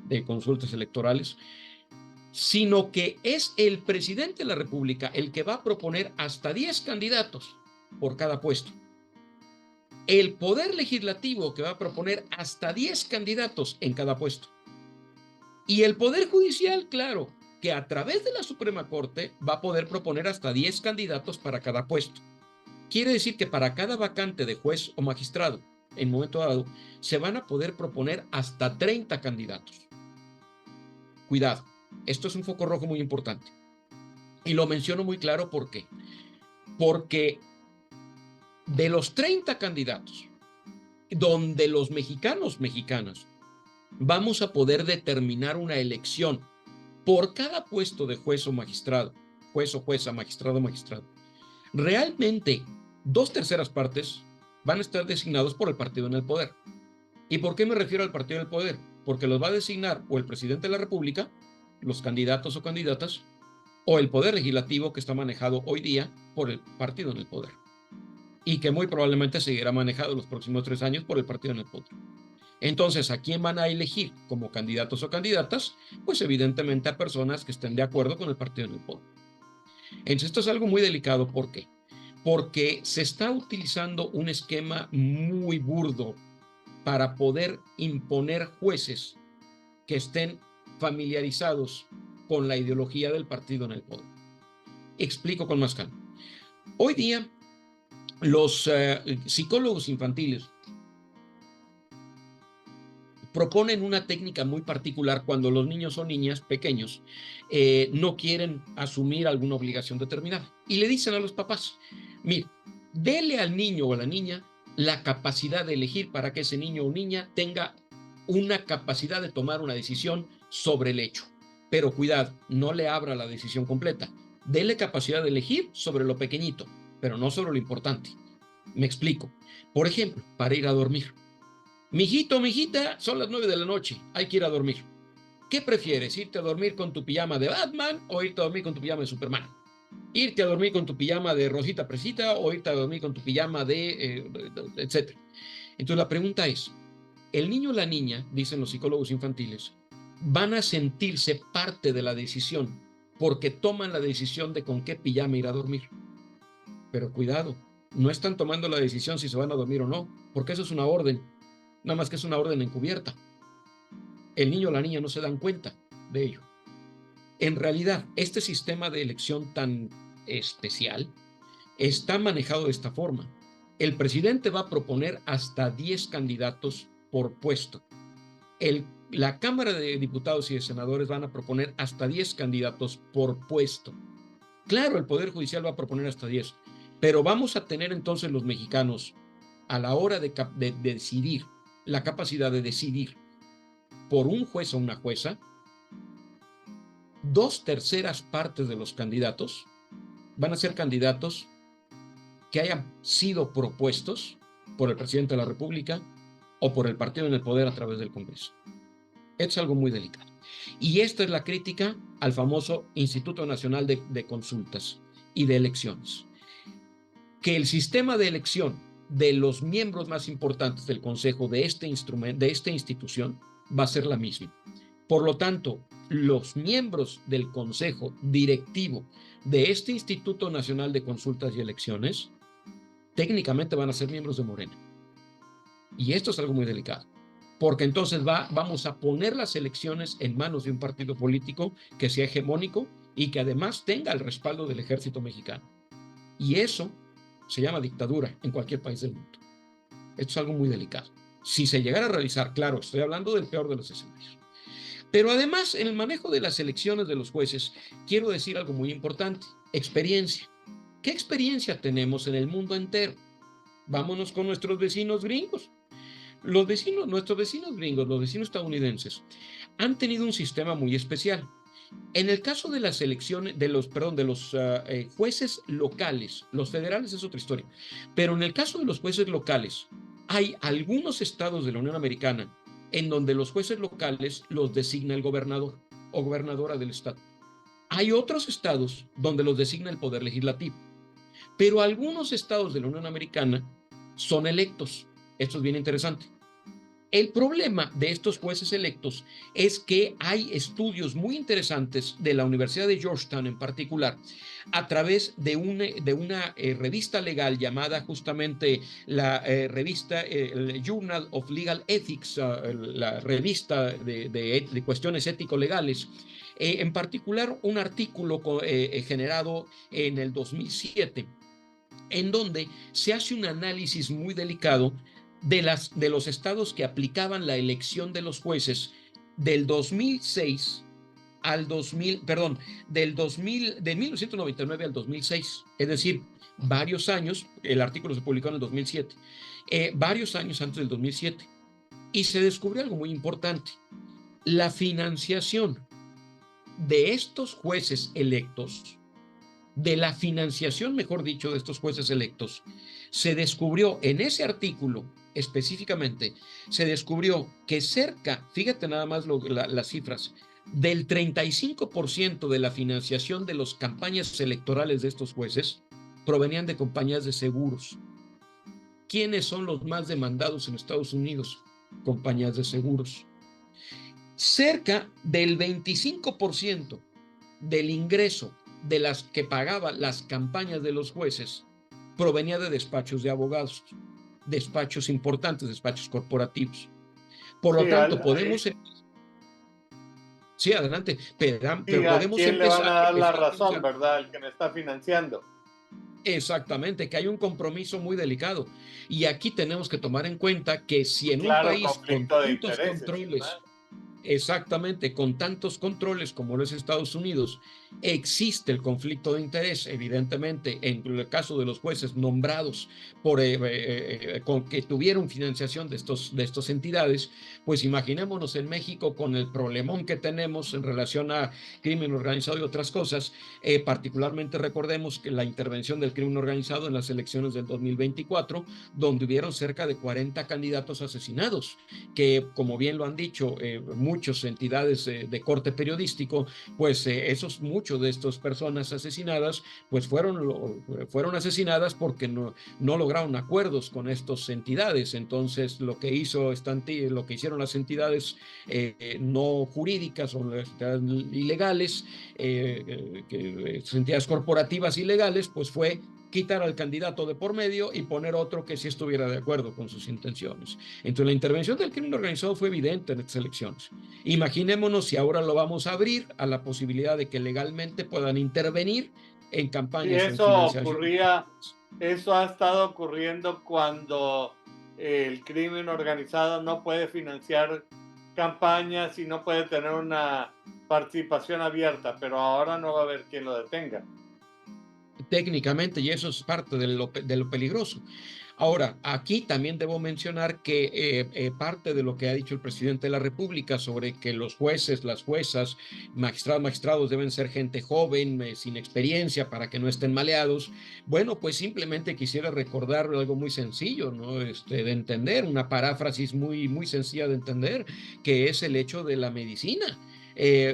de consultas electorales, sino que es el presidente de la República el que va a proponer hasta 10 candidatos por cada puesto. El Poder Legislativo que va a proponer hasta 10 candidatos en cada puesto. Y el Poder Judicial, claro, que a través de la Suprema Corte va a poder proponer hasta 10 candidatos para cada puesto. Quiere decir que para cada vacante de juez o magistrado, en momento dado, se van a poder proponer hasta 30 candidatos. Cuidado, esto es un foco rojo muy importante. Y lo menciono muy claro, ¿por qué? Porque de los 30 candidatos, donde los mexicanas, vamos a poder determinar una elección por cada puesto de juez o magistrado, juez o jueza, magistrado o magistrado. Realmente, 2/3 partes van a estar designados por el partido en el poder. ¿Y por qué me refiero al partido en el poder? Porque los va a designar o el presidente de la República, los candidatos o candidatas, o el Poder Legislativo, que está manejado hoy día por el partido en el poder. Y que muy probablemente seguirá manejado los próximos 3 años por el partido en el poder. Entonces, ¿a quién van a elegir como candidatos o candidatas? Pues evidentemente a personas que estén de acuerdo con el partido en el poder. Entonces, esto es algo muy delicado. ¿Por qué? Porque se está utilizando un esquema muy burdo para poder imponer jueces que estén familiarizados con la ideología del partido en el poder. Explico con más calma. Hoy día, los psicólogos infantiles proponen una técnica muy particular cuando los niños o niñas pequeños no quieren asumir alguna obligación determinada. Y le dicen a los papás, mire, dele al niño o a la niña la capacidad de elegir para que ese niño o niña tenga una capacidad de tomar una decisión sobre el hecho. Pero cuidado, no le abra la decisión completa. Dele capacidad de elegir sobre lo pequeñito, pero no sobre lo importante. Me explico. Por ejemplo, para ir a dormir. Mijito, mijita, son las 9 de la noche, hay que ir a dormir. ¿Qué prefieres, irte a dormir con tu pijama de Batman o irte a dormir con tu pijama de Superman? Irte a dormir con tu pijama de Rosita Presita o irte a dormir con tu pijama etcétera. Entonces la pregunta es, el niño o la niña, dicen los psicólogos infantiles, van a sentirse parte de la decisión porque toman la decisión de con qué pijama ir a dormir. Pero cuidado, no están tomando la decisión si se van a dormir o no, porque eso es una orden, nada más que es una orden encubierta. El niño o la niña no se dan cuenta de ello. En realidad, este sistema de elección tan especial está manejado de esta forma. El presidente va a proponer hasta 10 candidatos por puesto. La Cámara de Diputados y de Senadores van a proponer hasta 10 candidatos por puesto. Claro, el Poder Judicial va a proponer hasta 10, pero vamos a tener entonces los mexicanos, a la hora de decidir, la capacidad de decidir por un juez o una jueza, 2/3 partes de los candidatos van a ser candidatos que hayan sido propuestos por el presidente de la República o por el partido en el poder a través del Congreso. Esto es algo muy delicado. Y esta es la crítica al famoso Instituto Nacional de Consultas y de Elecciones. Que el sistema de elección de los miembros más importantes del Consejo de esta institución va a ser la misma. Por lo tanto, los miembros del Consejo Directivo de este Instituto Nacional de Consultas y Elecciones técnicamente van a ser miembros de Morena. Y esto es algo muy delicado, porque entonces vamos a poner las elecciones en manos de un partido político que sea hegemónico y que además tenga el respaldo del ejército mexicano. Y eso se llama dictadura en cualquier país del mundo. Esto es algo muy delicado. Si se llegara a realizar, claro, estoy hablando del peor de los escenarios. Pero además, en el manejo de las elecciones de los jueces, quiero decir algo muy importante: experiencia. ¿Qué experiencia tenemos en el mundo entero? Vámonos con nuestros vecinos gringos. Nuestros vecinos gringos, los vecinos estadounidenses, han tenido un sistema muy especial. En el caso de las elecciones, de los jueces locales, los federales es otra historia, pero en el caso de los jueces locales, hay algunos estados de la Unión Americana en donde los jueces locales los designa el gobernador o gobernadora del estado. Hay otros estados donde los designa el Poder Legislativo, pero algunos estados de la Unión Americana son electos. Esto es bien interesante. El problema de estos jueces electos es que hay estudios muy interesantes de la Universidad de Georgetown en particular, a través de una revista legal llamada justamente la revista el Journal of Legal Ethics, la revista de cuestiones ético-legales. En particular, un artículo generado en el 2007, en donde se hace un análisis muy delicado de los estados que aplicaban la elección de los jueces del 2006 al 2000, perdón, del 1999 al 2006, es decir, varios años. El artículo se publicó en el 2007, varios años antes del 2007, y se descubrió algo muy importante: la financiación de estos jueces electos, de la financiación, mejor dicho, de estos jueces electos, se descubrió en ese artículo específicamente, se descubrió que fíjate nada más las cifras, del 35% de la financiación de las campañas electorales de estos jueces provenían de compañías de seguros. ¿Quiénes son los más demandados en Estados Unidos? Compañías de seguros. Cerca del 25% del ingreso de las que pagaban las campañas de los jueces provenía de despachos de abogados, despachos importantes, despachos corporativos. Por lo tanto, podemos... Sí, adelante, pero podemos ¿quién empezar... le van a dar la razón, verdad? El que me está financiando. Exactamente, que hay un compromiso muy delicado. Y aquí tenemos que tomar en cuenta que si en un país con tantos controles... Exactamente, con tantos controles como lo es Estados Unidos, existe el conflicto de interés, evidentemente, en el caso de los jueces nombrados por, con que tuvieron financiación de estas entidades, pues imaginémonos en México con el problemón que tenemos en relación a crimen organizado y otras cosas, particularmente recordemos que la intervención del crimen organizado en las elecciones del 2024, donde hubieron cerca de 40 candidatos asesinados, que como bien lo han dicho, muchas entidades corte periodístico, pues muchos de estas personas asesinadas, pues fueron asesinadas porque no lograron acuerdos con estas entidades. Entonces, lo que hicieron las entidades no jurídicas o las entidades ilegales, entidades corporativas ilegales, pues fue quitar al candidato de por medio y poner otro que sí estuviera de acuerdo con sus intenciones. Entonces, la intervención del crimen organizado fue evidente en estas elecciones. Imaginémonos si ahora lo vamos a abrir a la posibilidad de que legalmente puedan intervenir en Y campañas o en eso financiación. ocurría, eso ha estado ocurriendo cuando el crimen organizado no puede financiar campañas y no puede tener una participación abierta, pero ahora no va a haber quien lo detenga. Técnicamente, y eso es parte de lo peligroso. Ahora, aquí también debo mencionar que parte de lo que ha dicho el presidente de la República sobre que los jueces, las juezas, magistrados deben ser gente joven, sin experiencia, para que no estén maleados. Bueno, pues simplemente quisiera recordar algo muy sencillo, ¿no? De entender, una paráfrasis muy sencilla de entender, que es el hecho de la medicina.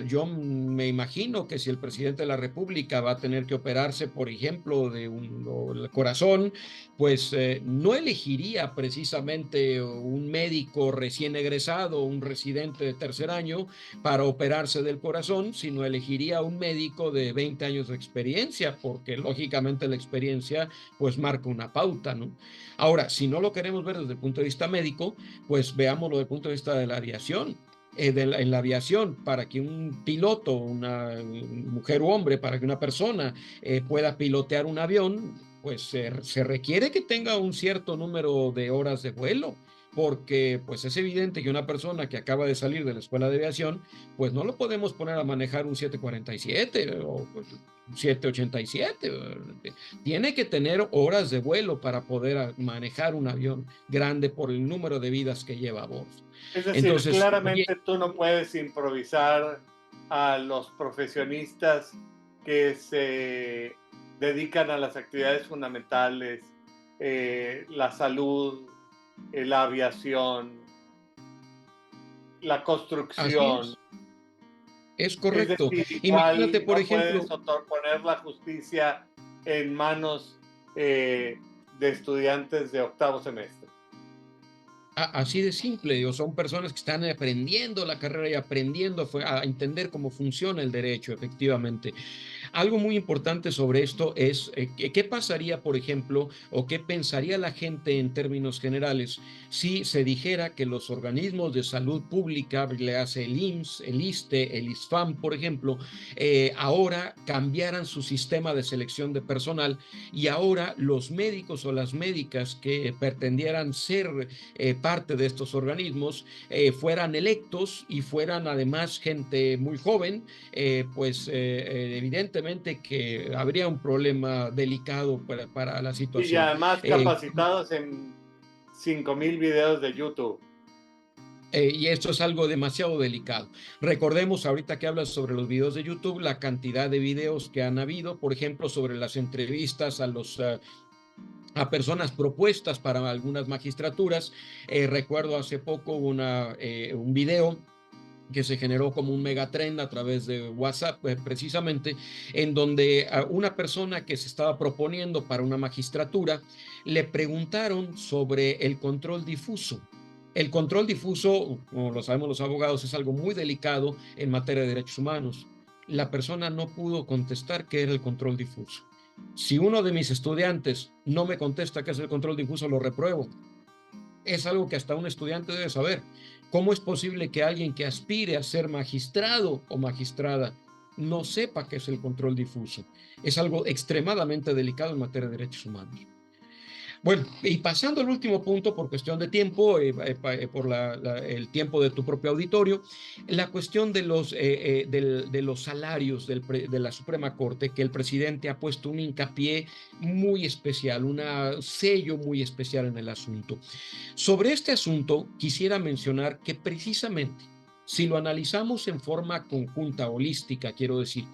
Yo me imagino que si el presidente de la República va a tener que operarse, por ejemplo, el corazón, pues no elegiría precisamente un médico recién egresado, un residente de tercer año para operarse del corazón, sino elegiría un médico de 20 años de experiencia, porque lógicamente la experiencia pues marca una pauta, ¿no? Ahora, si no lo queremos ver desde el punto de vista médico, pues veámoslo desde el punto de vista de la aviación. En la aviación, para que un piloto, una mujer o hombre, para que una persona pueda pilotear un avión, pues se requiere que tenga un cierto número de horas de vuelo, porque pues es evidente que una persona que acaba de salir de la escuela de aviación, pues no lo podemos poner a manejar un 747 o pues, un 787. Tiene que tener horas de vuelo para poder manejar un avión grande por el número de vidas que lleva a bordo. Es decir, Entonces, claramente tú no puedes improvisar a los profesionistas que se dedican a las actividades fundamentales, la salud, la aviación, la así construcción. es Es correcto. decir, Imagínate, igual por no ejemplo, puedes poner la justicia en manos de estudiantes de octavo semestre. así de simple, o son personas que están aprendiendo la carrera y aprendiendo a entender cómo funciona el derecho, efectivamente. Algo muy importante sobre esto es qué pasaría, por ejemplo, o qué pensaría la gente en términos generales si se dijera que los organismos de salud pública, le hace el IMSS, el ISSSTE, el ISFAM, por ejemplo, ahora cambiaran su sistema de selección de personal y ahora los médicos o las médicas que pretendieran ser parte de estos organismos fueran electos y fueran además gente muy joven, evidentemente que habría un problema delicado para la Y situación. además capacitados en 5,000 videos de YouTube. Y esto es algo demasiado delicado. Recordemos, ahorita que hablas sobre los videos de YouTube, la cantidad de videos que han habido, por ejemplo, sobre las entrevistas a personas propuestas para algunas magistraturas. Recuerdo hace poco un video que se generó como un megatrend a través de WhatsApp, precisamente, en donde a una persona que se estaba proponiendo para una magistratura le preguntaron sobre el control difuso. El control difuso, como lo sabemos los abogados, es algo muy delicado en materia de derechos humanos. La persona no pudo contestar qué era el control difuso. Si uno de mis estudiantes no me contesta qué es el control difuso, lo repruebo. Es algo que hasta un estudiante debe saber. ¿Cómo es posible que alguien que aspire a ser magistrado o magistrada no sepa qué es el control difuso? Es algo extremadamente delicado en materia de derechos humanos. Bueno, y pasando al último punto, por cuestión de tiempo, por el tiempo de tu propio auditorio, la cuestión de los salarios de la Suprema Corte, que el presidente ha puesto un hincapié muy especial, un sello muy especial en el asunto. Sobre este asunto, quisiera mencionar que precisamente, si lo analizamos en forma conjunta, holística, quiero decir,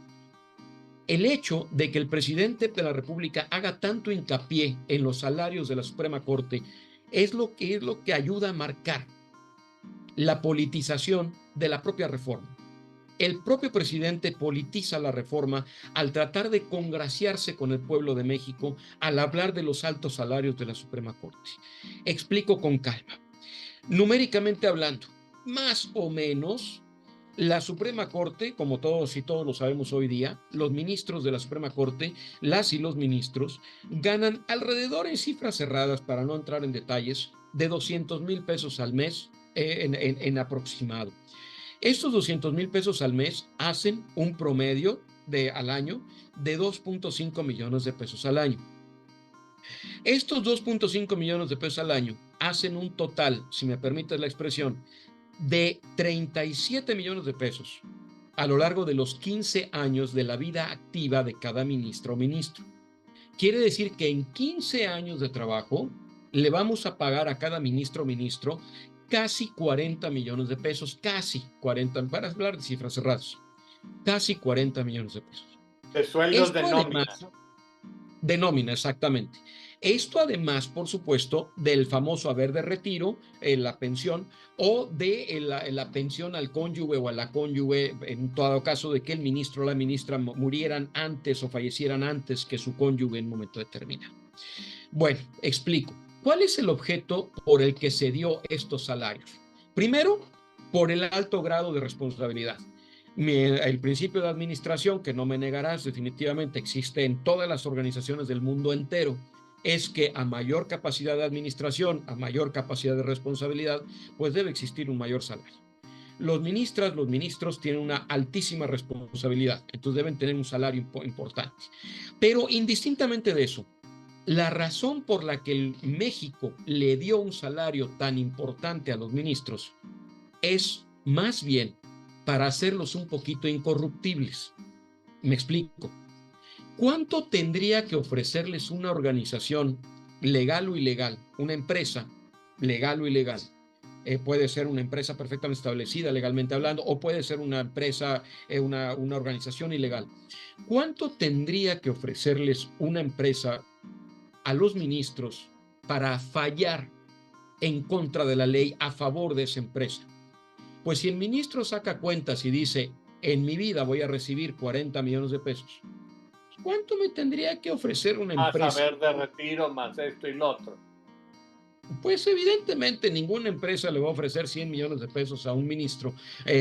el hecho de que el presidente de la República haga tanto hincapié en los salarios de la Suprema Corte es lo que ayuda a marcar la politización de la propia reforma. El propio presidente politiza la reforma al tratar de congraciarse con el pueblo de México al hablar de los altos salarios de la Suprema Corte. Explico con calma. Numéricamente hablando, más o menos, la Suprema Corte, como todos y todos lo sabemos hoy día, los ministros de la Suprema Corte, las y los ministros, ganan alrededor, en cifras cerradas, para no entrar en detalles, de 200,000 pesos al mes en aproximado. Estos 200,000 pesos al mes hacen un promedio al año de 2.5 millones de pesos al año. Estos 2.5 millones de pesos al año hacen un total, si me permites la expresión, de 37 millones de pesos a lo largo de los 15 años de la vida activa de cada ministro o ministro. Quiere decir que en 15 años de trabajo le vamos a pagar a cada ministro o ministro casi 40 millones de pesos, casi 40, para hablar de cifras cerradas, casi 40 millones de pesos. De sueldos de nómina. De nómina, exactamente. Esto además, por supuesto, del famoso haber de retiro, la pensión, o de la pensión al cónyuge o a la cónyuge, en todo caso de que el ministro o la ministra murieran antes o fallecieran antes que su cónyuge en un momento determinado. Bueno, explico. ¿Cuál es el objeto por el que se dio estos salarios? Primero, por el alto grado de responsabilidad. El principio de administración, que no me negarás, definitivamente existe en todas las organizaciones del mundo entero, es que a mayor capacidad de administración, a mayor capacidad de responsabilidad, pues debe existir un mayor salario. Los ministros tienen una altísima responsabilidad, entonces deben tener un salario importante. Pero indistintamente de eso, la razón por la que México le dio un salario tan importante a los ministros es más bien para hacerlos un poquito incorruptibles. Me explico. ¿Cuánto tendría que ofrecerles una organización legal o ilegal, una empresa legal o ilegal? Puede ser una empresa perfectamente establecida legalmente hablando, o puede ser una empresa, una organización ilegal. ¿Cuánto tendría que ofrecerles una empresa a los ministros para fallar en contra de la ley a favor de esa empresa? Pues si el ministro saca cuentas y dice, en mi vida voy a recibir 40 millones de pesos, ¿cuánto me tendría que ofrecer una empresa? Más haber de retiro, más esto y lo otro. Pues evidentemente ninguna empresa le va a ofrecer 100 millones de pesos a un ministro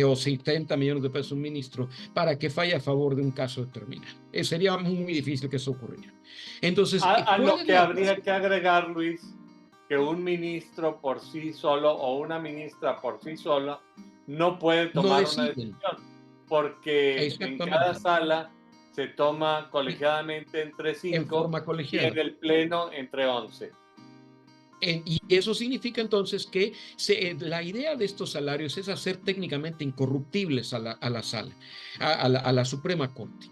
o 70 millones de pesos a un ministro para que falle a favor de un caso determinado. Sería muy difícil que eso ocurriera. Entonces, a lo que habría que agregar, Luis, que un ministro por sí solo o una ministra por sí sola no puede tomar una decisión, porque en cada sala se toma colegiadamente entre 5 y en el pleno entre 11. Y eso significa entonces que la idea de estos salarios es hacer técnicamente incorruptibles a la sala, a la Suprema Corte.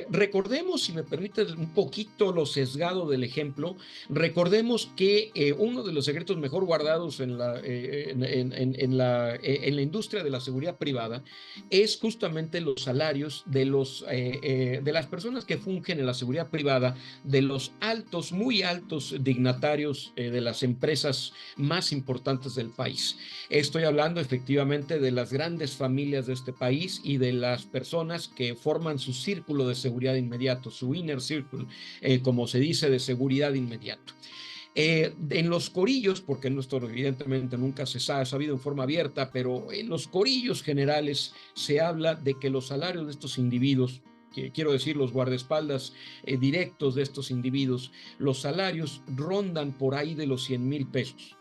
Recordemos, si me permites un poquito lo sesgado del ejemplo, recordemos que uno de los secretos mejor guardados en la industria de la seguridad privada es justamente los salarios de las personas que fungen en la seguridad privada, de los altos, muy altos dignatarios de las empresas más importantes del país. Estoy hablando efectivamente de las grandes familias de este país y de las personas que forman su círculo de seguridad inmediato, su inner circle, como se dice, de seguridad inmediato. En los corillos, porque esto evidentemente nunca se ha sabido en forma abierta, pero en los corillos generales se habla de que los salarios de estos individuos, que quiero decir los guardaespaldas directos de estos individuos, los salarios rondan por ahí de los 100,000 pesos.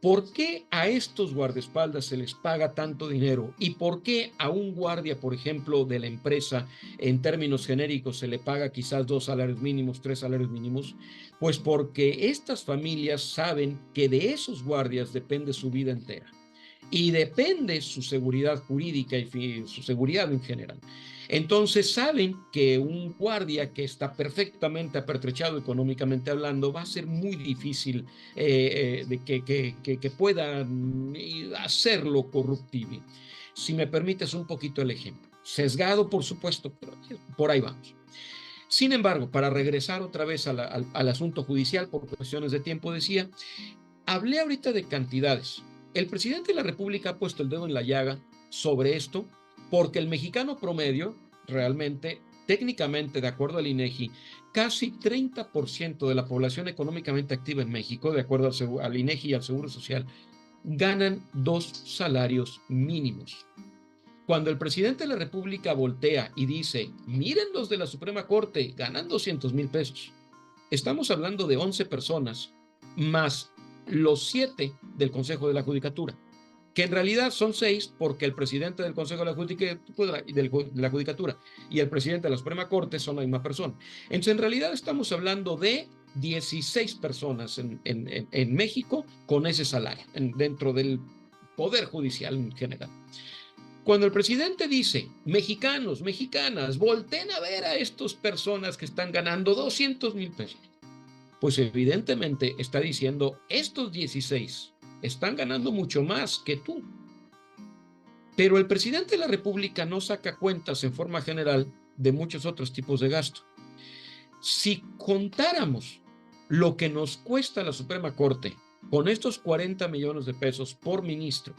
¿Por qué a estos guardaespaldas se les paga tanto dinero? ¿Y por qué a un guardia, por ejemplo, de la empresa, en términos genéricos, se le paga quizás 2 salarios mínimos, 3 salarios mínimos? Pues porque estas familias saben que de esos guardias depende su vida entera y depende su seguridad jurídica y su seguridad en general. Entonces saben que un guardia que está perfectamente apertrechado económicamente hablando va a ser muy difícil de que pueda hacerlo corruptible. Si me permites un poquito el ejemplo. Sesgado, por supuesto, pero por ahí vamos. Sin embargo, para regresar otra vez al asunto judicial, por cuestiones de tiempo decía, hablé ahorita de cantidades. El presidente de la República ha puesto el dedo en la llaga sobre esto porque el mexicano promedio, realmente, técnicamente, de acuerdo al INEGI, casi 30% de la población económicamente activa en México, de acuerdo al INEGI y al Seguro Social, ganan 2 salarios mínimos. Cuando el presidente de la República voltea y dice, miren los de la Suprema Corte, ganan 200,000 pesos. Estamos hablando de 11 personas más los 7 del Consejo de la Judicatura, que en realidad son 6 porque el presidente del Consejo de la Judicatura y el presidente de la Suprema Corte son la misma persona. Entonces, en realidad estamos hablando de 16 personas en México con ese salario, dentro del Poder Judicial en general. Cuando el presidente dice, mexicanos, mexicanas, volteen a ver a estas personas que están ganando 200,000 pesos, pues evidentemente está diciendo, estos 16 están ganando mucho más que tú. Pero el presidente de la República no saca cuentas en forma general de muchos otros tipos de gasto. Si contáramos lo que nos cuesta la Suprema Corte con estos 40 millones de pesos por ministro,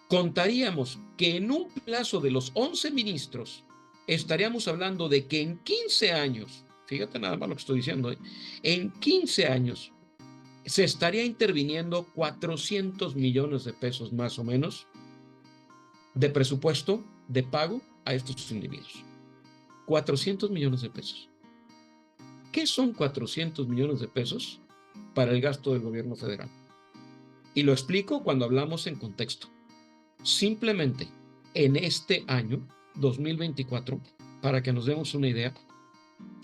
contaríamos que en un plazo de los 11 ministros estaríamos hablando de que en 15 años, fíjate nada más lo que estoy diciendo, en 15 años se estaría interviniendo 400 millones de pesos más o menos de presupuesto de pago a estos individuos. 400 millones de pesos. ¿Qué son 400 millones de pesos para el gasto del gobierno federal? Y lo explico cuando hablamos en contexto. Simplemente en este año 2024, para que nos demos una idea,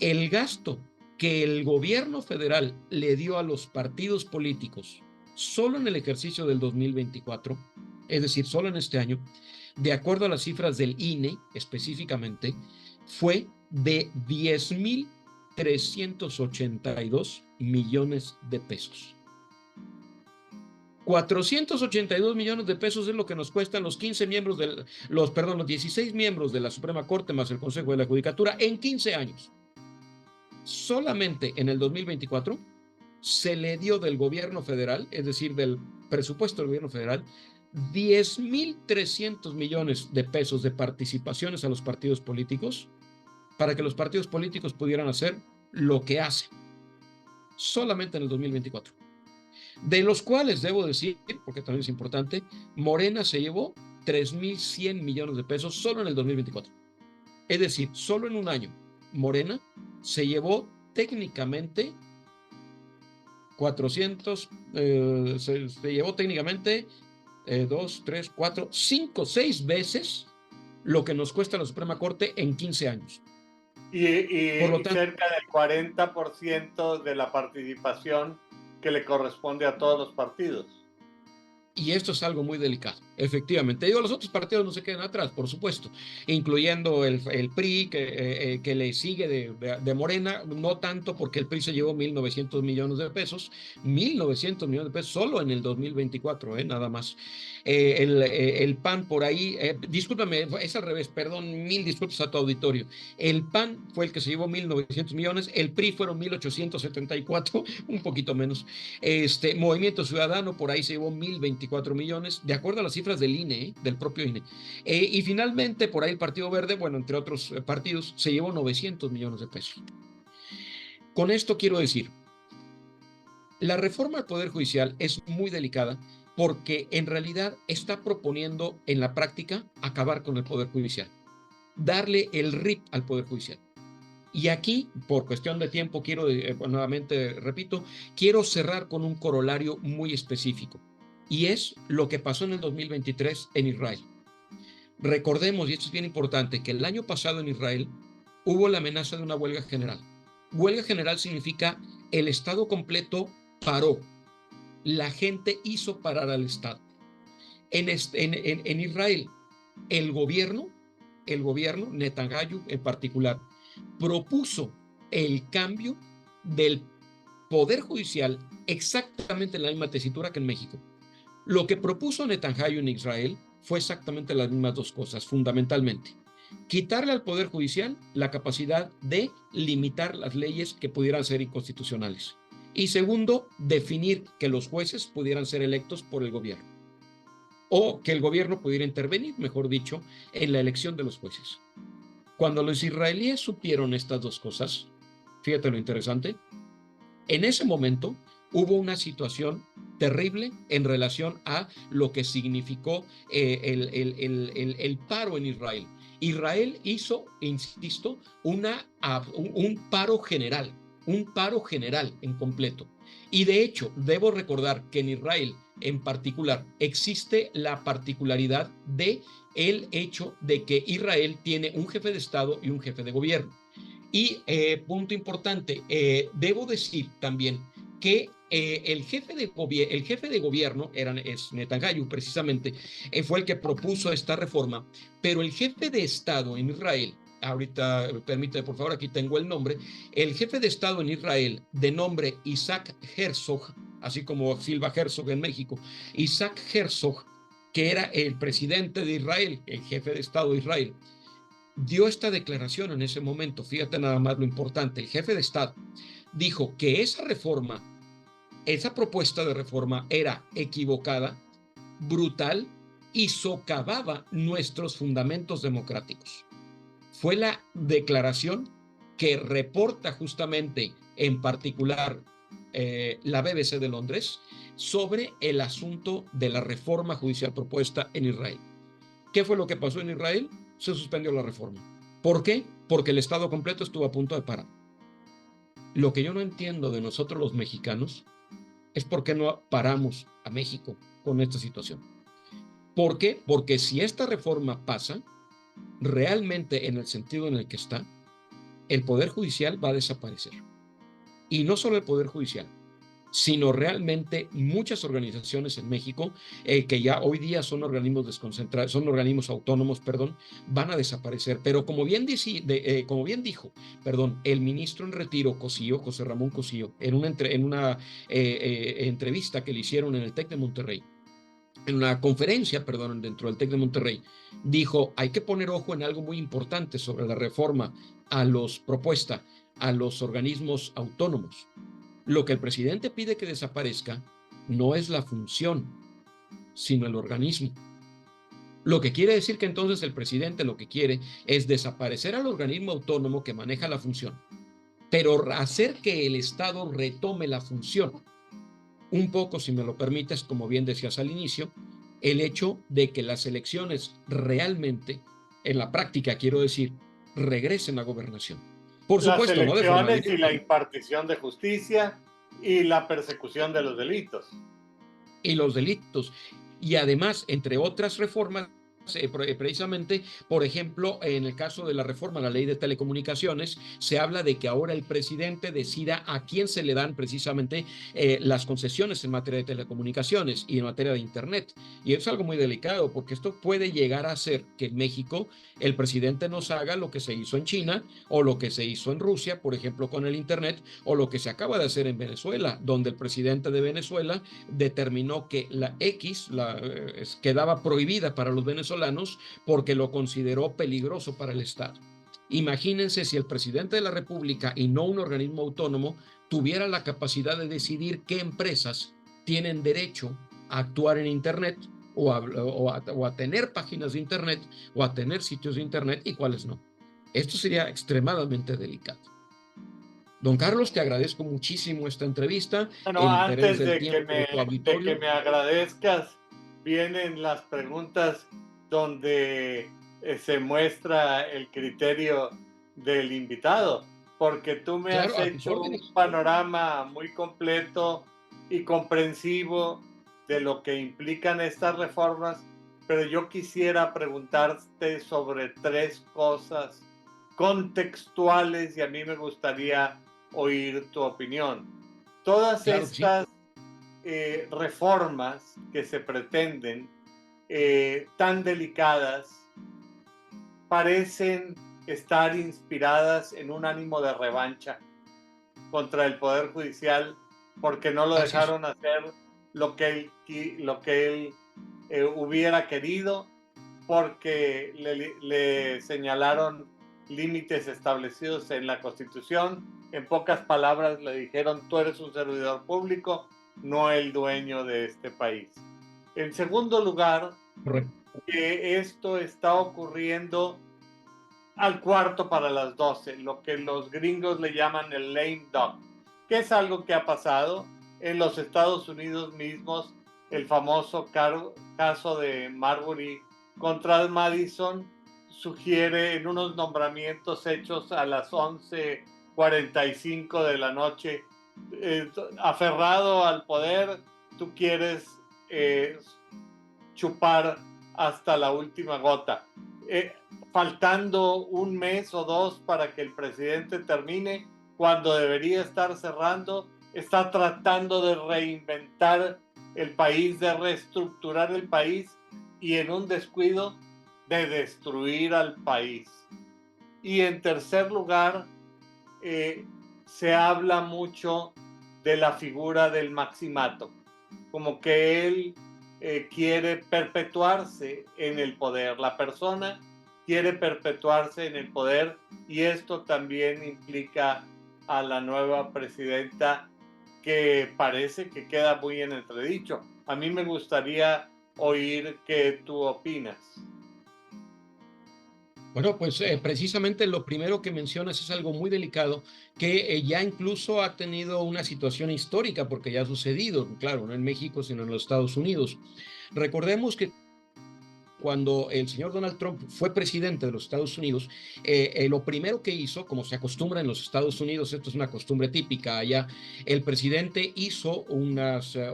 el gasto que el gobierno federal le dio a los partidos políticos solo en el ejercicio del 2024, es decir, solo en este año, de acuerdo a las cifras del INE específicamente, fue de 10,382 millones de pesos. 482 millones de pesos es lo que nos cuestan los 16 miembros de la Suprema Corte más el Consejo de la Judicatura en 15 años. Solamente en el 2024 se le dio del gobierno federal, es decir, del presupuesto del gobierno federal, 10,300 millones de pesos de participaciones a los partidos políticos para que los partidos políticos pudieran hacer lo que hacen. Solamente en el 2024. De los cuales, debo decir, porque también es importante, Morena se llevó 3,100 millones de pesos solo en el 2024. Es decir, solo en un año, Morena se llevó técnicamente 400, se llevó técnicamente 2, 3, 4, 5, 6 veces lo que nos cuesta la Suprema Corte en 15 años. Por lo tanto, cerca del 40% de la participación que le corresponde a todos los partidos. Y esto es algo muy delicado, efectivamente. Digo, los otros partidos no se quedan atrás, por supuesto, incluyendo el PRI, que le sigue de Morena, no tanto porque el PRI se llevó 1,900 millones de pesos, 1,900 millones de pesos solo en el 2024, nada más. El PAN por ahí, discúlpame, es al revés, perdón, 1,000 disculpas a tu auditorio. El PAN fue el que se llevó 1,900 millones, el PRI fueron 1,874, un poquito menos. Movimiento Ciudadano por ahí se llevó 1,024 millones, de acuerdo a las cifras del INE, del propio INE. Y finalmente, por ahí el Partido Verde, bueno, entre otros partidos, se llevó 900 millones de pesos. Con esto quiero decir, la reforma al Poder Judicial es muy delicada porque en realidad está proponiendo en la práctica acabar con el Poder Judicial, darle el RIP al Poder Judicial. Y aquí, por cuestión de tiempo, quiero, nuevamente repito, quiero cerrar con un corolario muy específico. Y es lo que pasó en el 2023 en Israel. Recordemos, y esto es bien importante, que el año pasado en Israel hubo la amenaza de una huelga general. Huelga general significa el Estado completo paró. La gente hizo parar al Estado. En Israel, el gobierno, Netanyahu en particular, propuso el cambio del poder judicial exactamente en la misma tesitura que en México. Lo que propuso Netanyahu en Israel fue exactamente las mismas dos cosas, fundamentalmente. Quitarle al Poder Judicial la capacidad de limitar las leyes que pudieran ser inconstitucionales. Y segundo, definir que los jueces pudieran ser electos por el gobierno. O que el gobierno pudiera intervenir, mejor dicho, en la elección de los jueces. Cuando los israelíes supieron estas dos cosas, fíjate lo interesante, en ese momento hubo una situación terrible en relación a lo que significó el paro en Israel. Israel hizo, insisto, un paro general en completo. Y de hecho, debo recordar que en Israel en particular existe la particularidad de el hecho de que Israel tiene un jefe de Estado y un jefe de gobierno. Y punto importante, debo decir también que el jefe de gobierno es Netanyahu, precisamente, fue el que propuso esta reforma, pero el jefe de Estado en Israel, ahorita permíteme por favor, aquí tengo el nombre, el jefe de Estado en Israel, de nombre Isaac Herzog, así como Silva Herzog en México, Isaac Herzog, que era el presidente de Israel, el jefe de Estado de Israel, dio esta declaración en ese momento. Fíjate nada más lo importante. El jefe de Estado dijo que esa propuesta de reforma era equivocada, brutal y socavaba nuestros fundamentos democráticos. Fue la declaración que reporta justamente, en particular, la BBC de Londres sobre el asunto de la reforma judicial propuesta en Israel. ¿Qué fue lo que pasó en Israel? Se suspendió la reforma. ¿Por qué? Porque el Estado completo estuvo a punto de parar. Lo que yo no entiendo de nosotros los mexicanos es por qué no paramos a México con esta situación. ¿Por qué? Porque si esta reforma pasa, realmente en el sentido en el que está, el Poder Judicial va a desaparecer. Y no solo el Poder Judicial, sino realmente muchas organizaciones en México, que ya hoy día son organismos desconcentrados, son organismos autónomos, van a desaparecer. Pero como bien dijo, el ministro en retiro, José Ramón Cosío, en una entrevista que le hicieron en el TEC de Monterrey, en una conferencia, dentro del TEC de Monterrey, dijo, hay que poner ojo en algo muy importante sobre la reforma propuesta a los organismos autónomos. Lo que el presidente pide que desaparezca no es la función, sino el organismo. Lo que quiere decir que entonces el presidente lo que quiere es desaparecer al organismo autónomo que maneja la función, pero hacer que el Estado retome la función. Un poco, si me lo permites, como bien decías al inicio, el hecho de que las elecciones realmente, en la práctica quiero decir, regresen a gobernación. Por supuesto, las no de forma elecciones y la directa. impartición de justicia y la persecución de los delitos. Y los delitos. Y además, entre otras reformas, precisamente, por ejemplo, en el caso de la reforma a la ley de telecomunicaciones, se habla de que ahora el presidente decida a quién se le dan precisamente las concesiones en materia de telecomunicaciones y en materia de Internet. Y es algo muy delicado porque esto puede llegar a hacer que en México el presidente nos haga lo que se hizo en China o lo que se hizo en Rusia, por ejemplo, con el Internet, o lo que se acaba de hacer en Venezuela, donde el presidente de Venezuela determinó que la X quedaba prohibida para los venezolanos porque lo consideró peligroso para el Estado. Imagínense si el presidente de la República y no un organismo autónomo tuviera la capacidad de decidir qué empresas tienen derecho a actuar en Internet o a tener páginas de Internet o a tener sitios de Internet y cuáles no. Esto sería extremadamente delicado. Don Carlos, te agradezco muchísimo esta entrevista. Bueno, el interés del antes tiempo de tu auditorio. de que me agradezcas, vienen las preguntas donde se muestra el criterio del invitado. porque tú me Claro, has a tus hecho un órdenes. panorama muy completo y comprensivo de lo que implican estas reformas, pero yo quisiera preguntarte sobre tres cosas contextuales y a mí me gustaría oír tu opinión. Todas Claro que sí. estas reformas que se pretenden, tan delicadas, parecen estar inspiradas en un ánimo de revancha contra el Poder Judicial porque no lo Así es. dejaron hacer lo que él hubiera querido, porque le señalaron límites establecidos en la Constitución. En pocas palabras le dijeron, tú eres un servidor público, no el dueño de este país. En segundo lugar, Correcto. que esto está ocurriendo al cuarto para las 12, lo que los gringos le llaman el lame duck, que es algo que ha pasado en los Estados Unidos mismos, el famoso caso de Marbury contra Madison sugiere en unos nombramientos hechos a las 11:45 de la noche, aferrado al poder, tú quieres chupar hasta la última gota. Faltando un mes o dos para que el presidente termine, cuando debería estar cerrando, está tratando de reinventar el país, de reestructurar el país y en un descuido de destruir al país. Y en tercer lugar, se habla mucho de la figura del maximato, como que él quiere perpetuarse en el poder, la persona quiere perpetuarse en el poder y esto también implica a la nueva presidenta que parece que queda muy en entredicho. A mí me gustaría oír qué tú opinas. Bueno, pues precisamente lo primero que mencionas es algo muy delicado que ya incluso ha tenido una situación histórica porque ya ha sucedido, claro, no en México, sino en los Estados Unidos. Recordemos que cuando el señor Donald Trump fue presidente de los Estados Unidos, lo primero que hizo, como se acostumbra en los Estados Unidos, esto es una costumbre típica allá, el presidente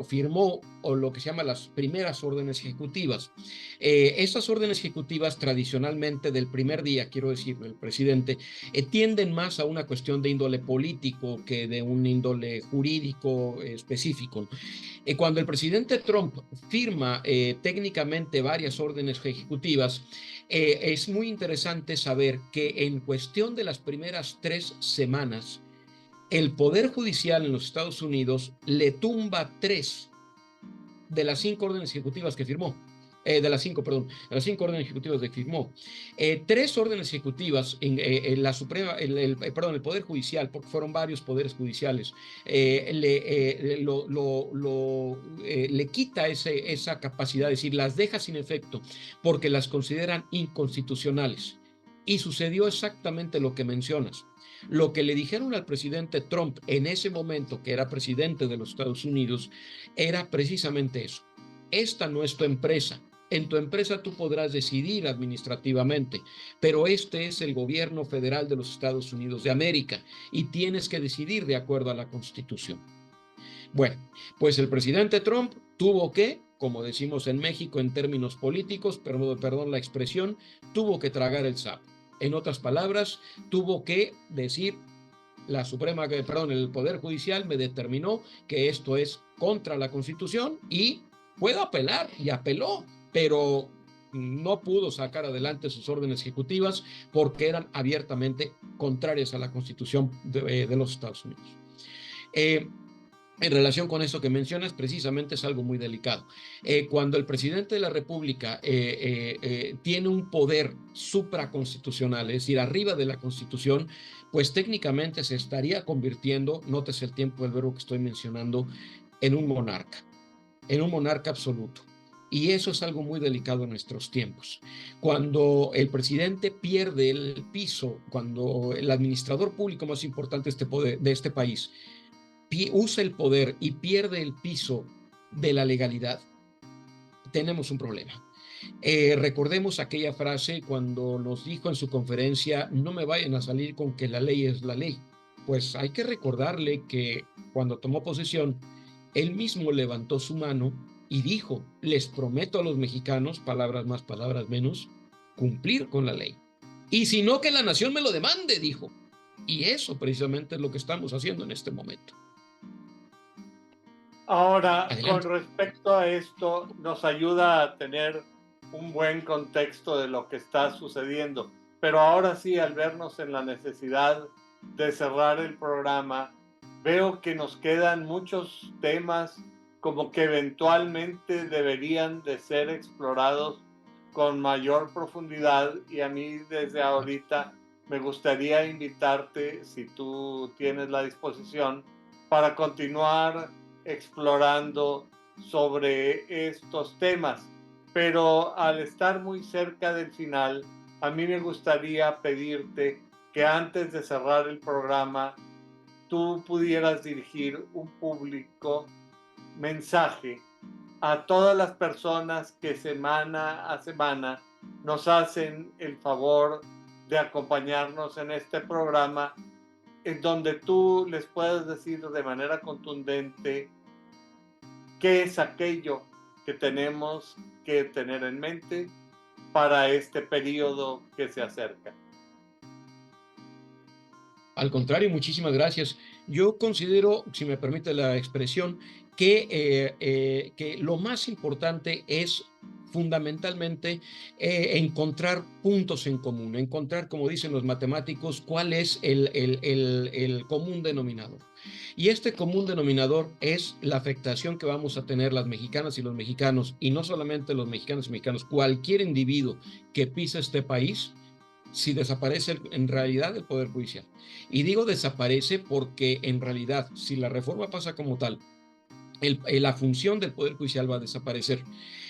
firmó o lo que se llama las primeras órdenes ejecutivas. Estas órdenes ejecutivas tradicionalmente del primer día, quiero decir, del presidente, tienden más a una cuestión de índole político que de un índole jurídico específico. Cuando el presidente Trump firma técnicamente varias órdenes ejecutivas, es muy interesante saber que en cuestión de las primeras 3 semanas, el Poder Judicial en los Estados Unidos le tumba 3 de las 5 órdenes ejecutivas que firmó. De las 5 órdenes ejecutivas que firmó. 3 órdenes ejecutivas en la Suprema, el Poder Judicial, porque fueron varios poderes judiciales, le quita esa capacidad, es decir, las deja sin efecto porque las consideran inconstitucionales. Y sucedió exactamente lo que mencionas. Lo que le dijeron al presidente Trump en ese momento, que era presidente de los Estados Unidos, era precisamente eso. Esta no es tu empresa. En tu empresa tú podrás decidir administrativamente, pero este es el gobierno federal de los Estados Unidos de América y tienes que decidir de acuerdo a la Constitución. Bueno, pues el presidente Trump tuvo que, como decimos en México en términos políticos, perdón la expresión, tuvo que tragar el sapo. En otras palabras, tuvo que decir el Poder Judicial me determinó que esto es contra la Constitución y puedo apelar, y apeló, pero no pudo sacar adelante sus órdenes ejecutivas porque eran abiertamente contrarias a la Constitución de los Estados Unidos. En relación con eso que mencionas, precisamente es algo muy delicado. Cuando el presidente de la República tiene un poder supraconstitucional, es decir, arriba de la Constitución, pues técnicamente se estaría convirtiendo, nótese el tiempo del verbo que estoy mencionando, en un monarca absoluto. Y eso es algo muy delicado en nuestros tiempos. Cuando el presidente pierde el piso, cuando el administrador público más importante de este país usa el poder y pierde el piso de la legalidad, tenemos un problema. Recordemos aquella frase cuando nos dijo en su conferencia, no me vayan a salir con que la ley es la ley. pues hay que recordarle que cuando tomó posesión, él mismo levantó su mano y dijo: les prometo a los mexicanos, palabras más, palabras menos, cumplir con la ley. Y si no, que la nación me lo demande, dijo. Y eso precisamente es lo que estamos haciendo en este momento. Ahora, con Adelante. respecto a esto, nos ayuda a tener un buen contexto de lo que está sucediendo. Pero ahora sí, al vernos en la necesidad de cerrar el programa, veo que nos quedan muchos temas como que eventualmente deberían de ser explorados con mayor profundidad, y a mí desde ahorita me gustaría invitarte, si tú tienes la disposición, para continuar explorando sobre estos temas. Pero al estar muy cerca del final, a mí me gustaría pedirte que antes de cerrar el programa, tú pudieras dirigir un público mensaje a todas las personas que semana a semana nos hacen el favor de acompañarnos en este programa, en donde tú les puedes decir de manera contundente qué es aquello que tenemos que tener en mente para este periodo que se acerca. Al contrario, muchísimas gracias. Yo considero, si me permite la expresión, que lo más importante es fundamentalmente encontrar puntos en común, encontrar, como dicen los matemáticos, cuál es el común denominador. Y este común denominador es la afectación que vamos a tener las mexicanas y los mexicanos, y no solamente los mexicanos y mexicanos, cualquier individuo que pisa este país, si desaparece en realidad el Poder Judicial. Y digo desaparece porque en realidad, si la reforma pasa como tal, la función del Poder Judicial va a desaparecer.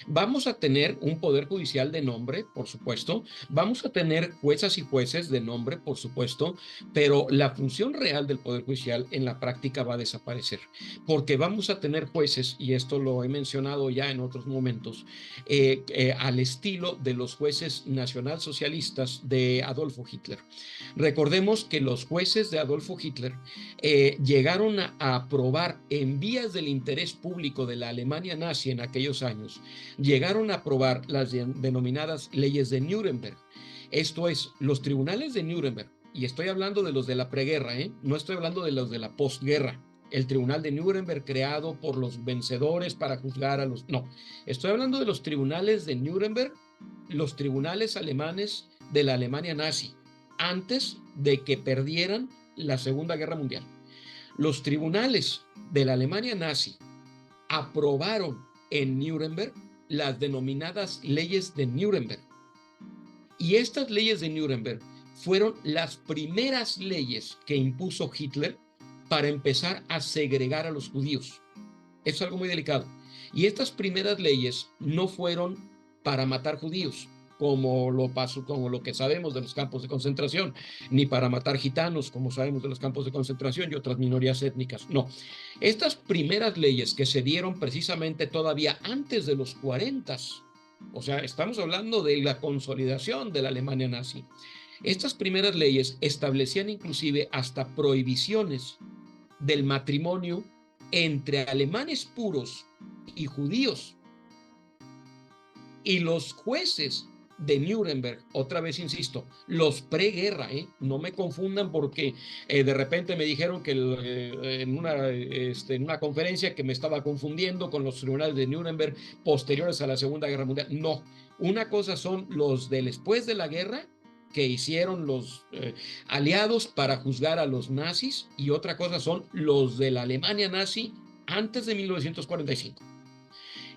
Vamos a tener un Poder Judicial de nombre, por supuesto, vamos a tener juezas y jueces de nombre, por supuesto, pero la función real del Poder Judicial en la práctica va a desaparecer, porque vamos a tener jueces, y esto lo he mencionado ya en otros momentos, al estilo de los jueces nacionalsocialistas de Adolfo Hitler. Recordemos que los jueces de Adolfo Hitler llegaron a aprobar en vías del interés público de la Alemania nazi en aquellos años, llegaron a aprobar las denominadas leyes de Nuremberg. Esto es, los tribunales de Nuremberg, y estoy hablando de los de la preguerra, no estoy hablando de los de la posguerra, el tribunal de Nuremberg creado por los vencedores para juzgar a los... No, estoy hablando de los tribunales de Nuremberg, los tribunales alemanes de la Alemania nazi, antes de que perdieran la Segunda Guerra Mundial. Los tribunales de la Alemania nazi aprobaron en Nuremberg las denominadas leyes de Nuremberg. Y estas leyes de Nuremberg fueron las primeras leyes que impuso Hitler para empezar a segregar a los judíos. Es algo muy delicado. Y estas primeras leyes no fueron para matar judíos, como lo que sabemos de los campos de concentración, ni para matar gitanos, como sabemos de los campos de concentración y otras minorías étnicas. No, estas primeras leyes que se dieron precisamente todavía antes de los 40, o sea, estamos hablando de la consolidación de la Alemania nazi. Estas primeras leyes establecían inclusive hasta prohibiciones del matrimonio entre alemanes puros y judíos. Y los jueces de Nuremberg, otra vez insisto, los preguerra, no me confundan porque de repente me dijeron que en una conferencia que me estaba confundiendo con los tribunales de Nuremberg posteriores a la Segunda Guerra Mundial. No, una cosa son los de después de la guerra que hicieron los aliados para juzgar a los nazis, y otra cosa son los de la Alemania nazi antes de 1945.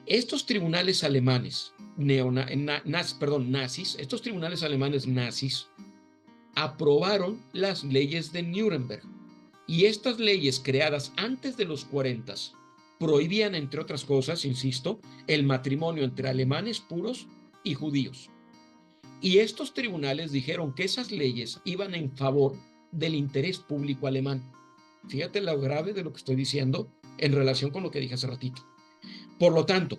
Estos tribunales alemanes nazis, estos tribunales alemanes nazis aprobaron las leyes de Nuremberg, y estas leyes creadas antes de los 40 prohibían, entre otras cosas, insisto, el matrimonio entre alemanes puros y judíos. Y estos tribunales dijeron que esas leyes iban en favor del interés público alemán. Fíjate lo grave de lo que estoy diciendo en relación con lo que dije hace ratito. Por lo tanto,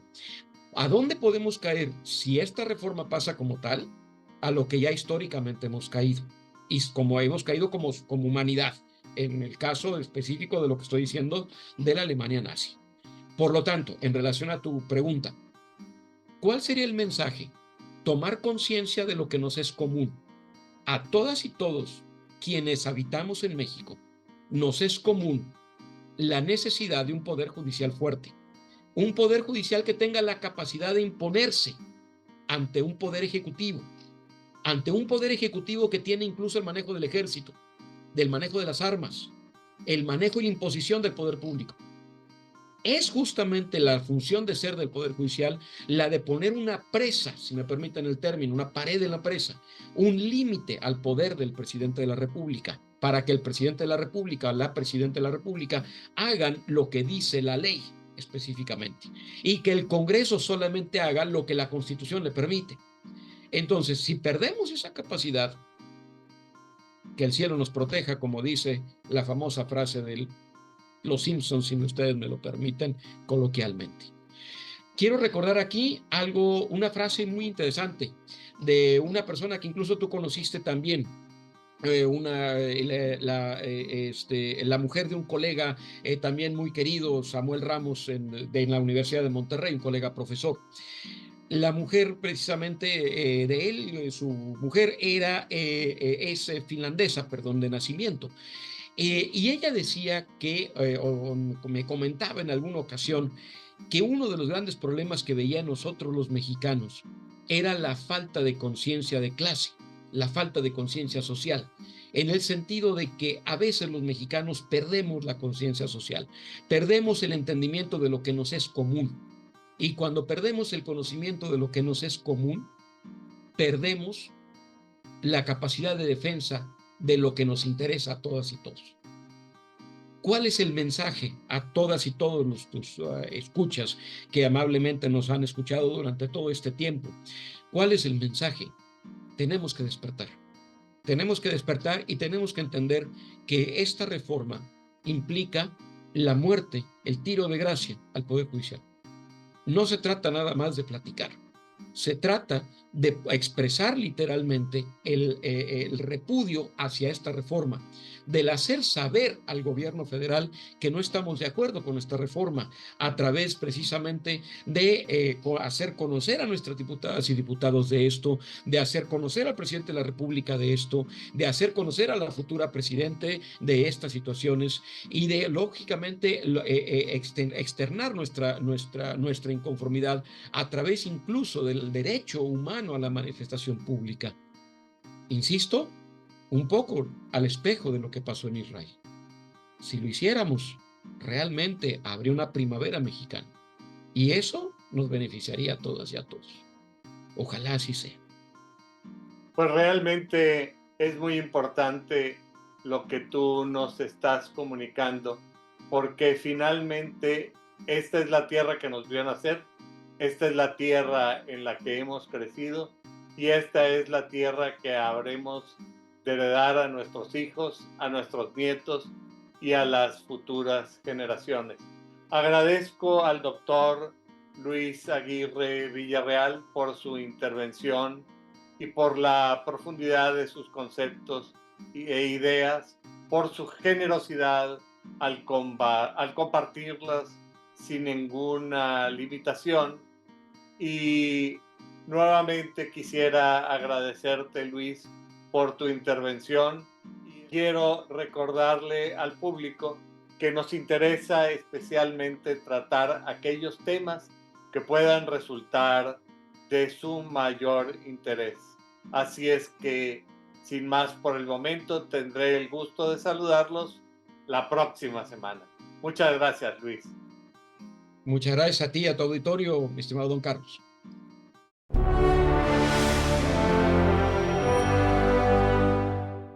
¿a dónde podemos caer si esta reforma pasa como tal? A lo que ya históricamente hemos caído, y como hemos caído como humanidad, en el caso específico de lo que estoy diciendo de la Alemania nazi. Por lo tanto, en relación a tu pregunta, ¿cuál sería el mensaje? Tomar conciencia de lo que nos es común. A todas y todos quienes habitamos en México, nos es común la necesidad de un poder judicial fuerte, un poder judicial que tenga la capacidad de imponerse ante un poder ejecutivo que tiene incluso el manejo del ejército, del manejo de las armas, el manejo y la imposición del poder público. Es justamente la función de ser del Poder Judicial la de poner una presa, si me permiten el término, una pared en la presa, un límite al poder del presidente de la República, para que el presidente de la República, la presidenta de la República, hagan lo que dice la ley específicamente, y que el Congreso solamente haga lo que la Constitución le permite. Entonces, si perdemos esa capacidad, que el cielo nos proteja, como dice la famosa frase de Los Simpsons, si ustedes me lo permiten coloquialmente. Quiero recordar aquí una frase muy interesante de una persona que incluso tú conociste también, la mujer de un colega también muy querido, Samuel Ramos, en la Universidad de Monterrey, un colega profesor. La mujer precisamente de él, su mujer es finlandesa, de nacimiento. Y ella decía o me comentaba en alguna ocasión, que uno de los grandes problemas que veía nosotros los mexicanos era la falta de conciencia de clase, la falta de conciencia social, en el sentido de que a veces los mexicanos perdemos la conciencia social, perdemos el entendimiento de lo que nos es común. Y cuando perdemos el conocimiento de lo que nos es común, perdemos la capacidad de defensa de lo que nos interesa a todas y todos. ¿Cuál es el mensaje a todas y todos nuestros escuchas que amablemente nos han escuchado durante todo este tiempo? ¿Cuál es el mensaje? Tenemos que despertar. Tenemos que despertar y tenemos que entender que esta reforma implica la muerte, el tiro de gracia al Poder Judicial. No se trata nada más de platicar. Se trata de expresar literalmente el repudio hacia esta reforma, del hacer saber al gobierno federal que no estamos de acuerdo con esta reforma, a través precisamente de hacer conocer a nuestras diputadas y diputados de esto, de hacer conocer al presidente de la República de esto, de hacer conocer a la futura presidente de estas situaciones y de, lógicamente, externar nuestra inconformidad a través incluso del derecho humano a la manifestación pública. Insisto, un poco al espejo de lo que pasó en Israel. Si lo hiciéramos, realmente habría una primavera mexicana. Y eso nos beneficiaría a todas y a todos. Ojalá así sea. Pues realmente es muy importante lo que tú nos estás comunicando, porque finalmente esta es la tierra que nos vio nacer, esta es la tierra en la que hemos crecido y esta es la tierra que habremos de heredar a nuestros hijos, a nuestros nietos y a las futuras generaciones. Agradezco al doctor Luis Aguirre Villarreal por su intervención y por la profundidad de sus conceptos e ideas, por su generosidad al compartirlas sin ninguna limitación. Y nuevamente quisiera agradecerte, Luis, por tu intervención. Y quiero recordarle al público que nos interesa especialmente tratar aquellos temas que puedan resultar de su mayor interés. Así es que, sin más por el momento, tendré el gusto de saludarlos la próxima semana. Muchas gracias, Luis. Muchas gracias a ti y a tu auditorio, mi estimado don Carlos.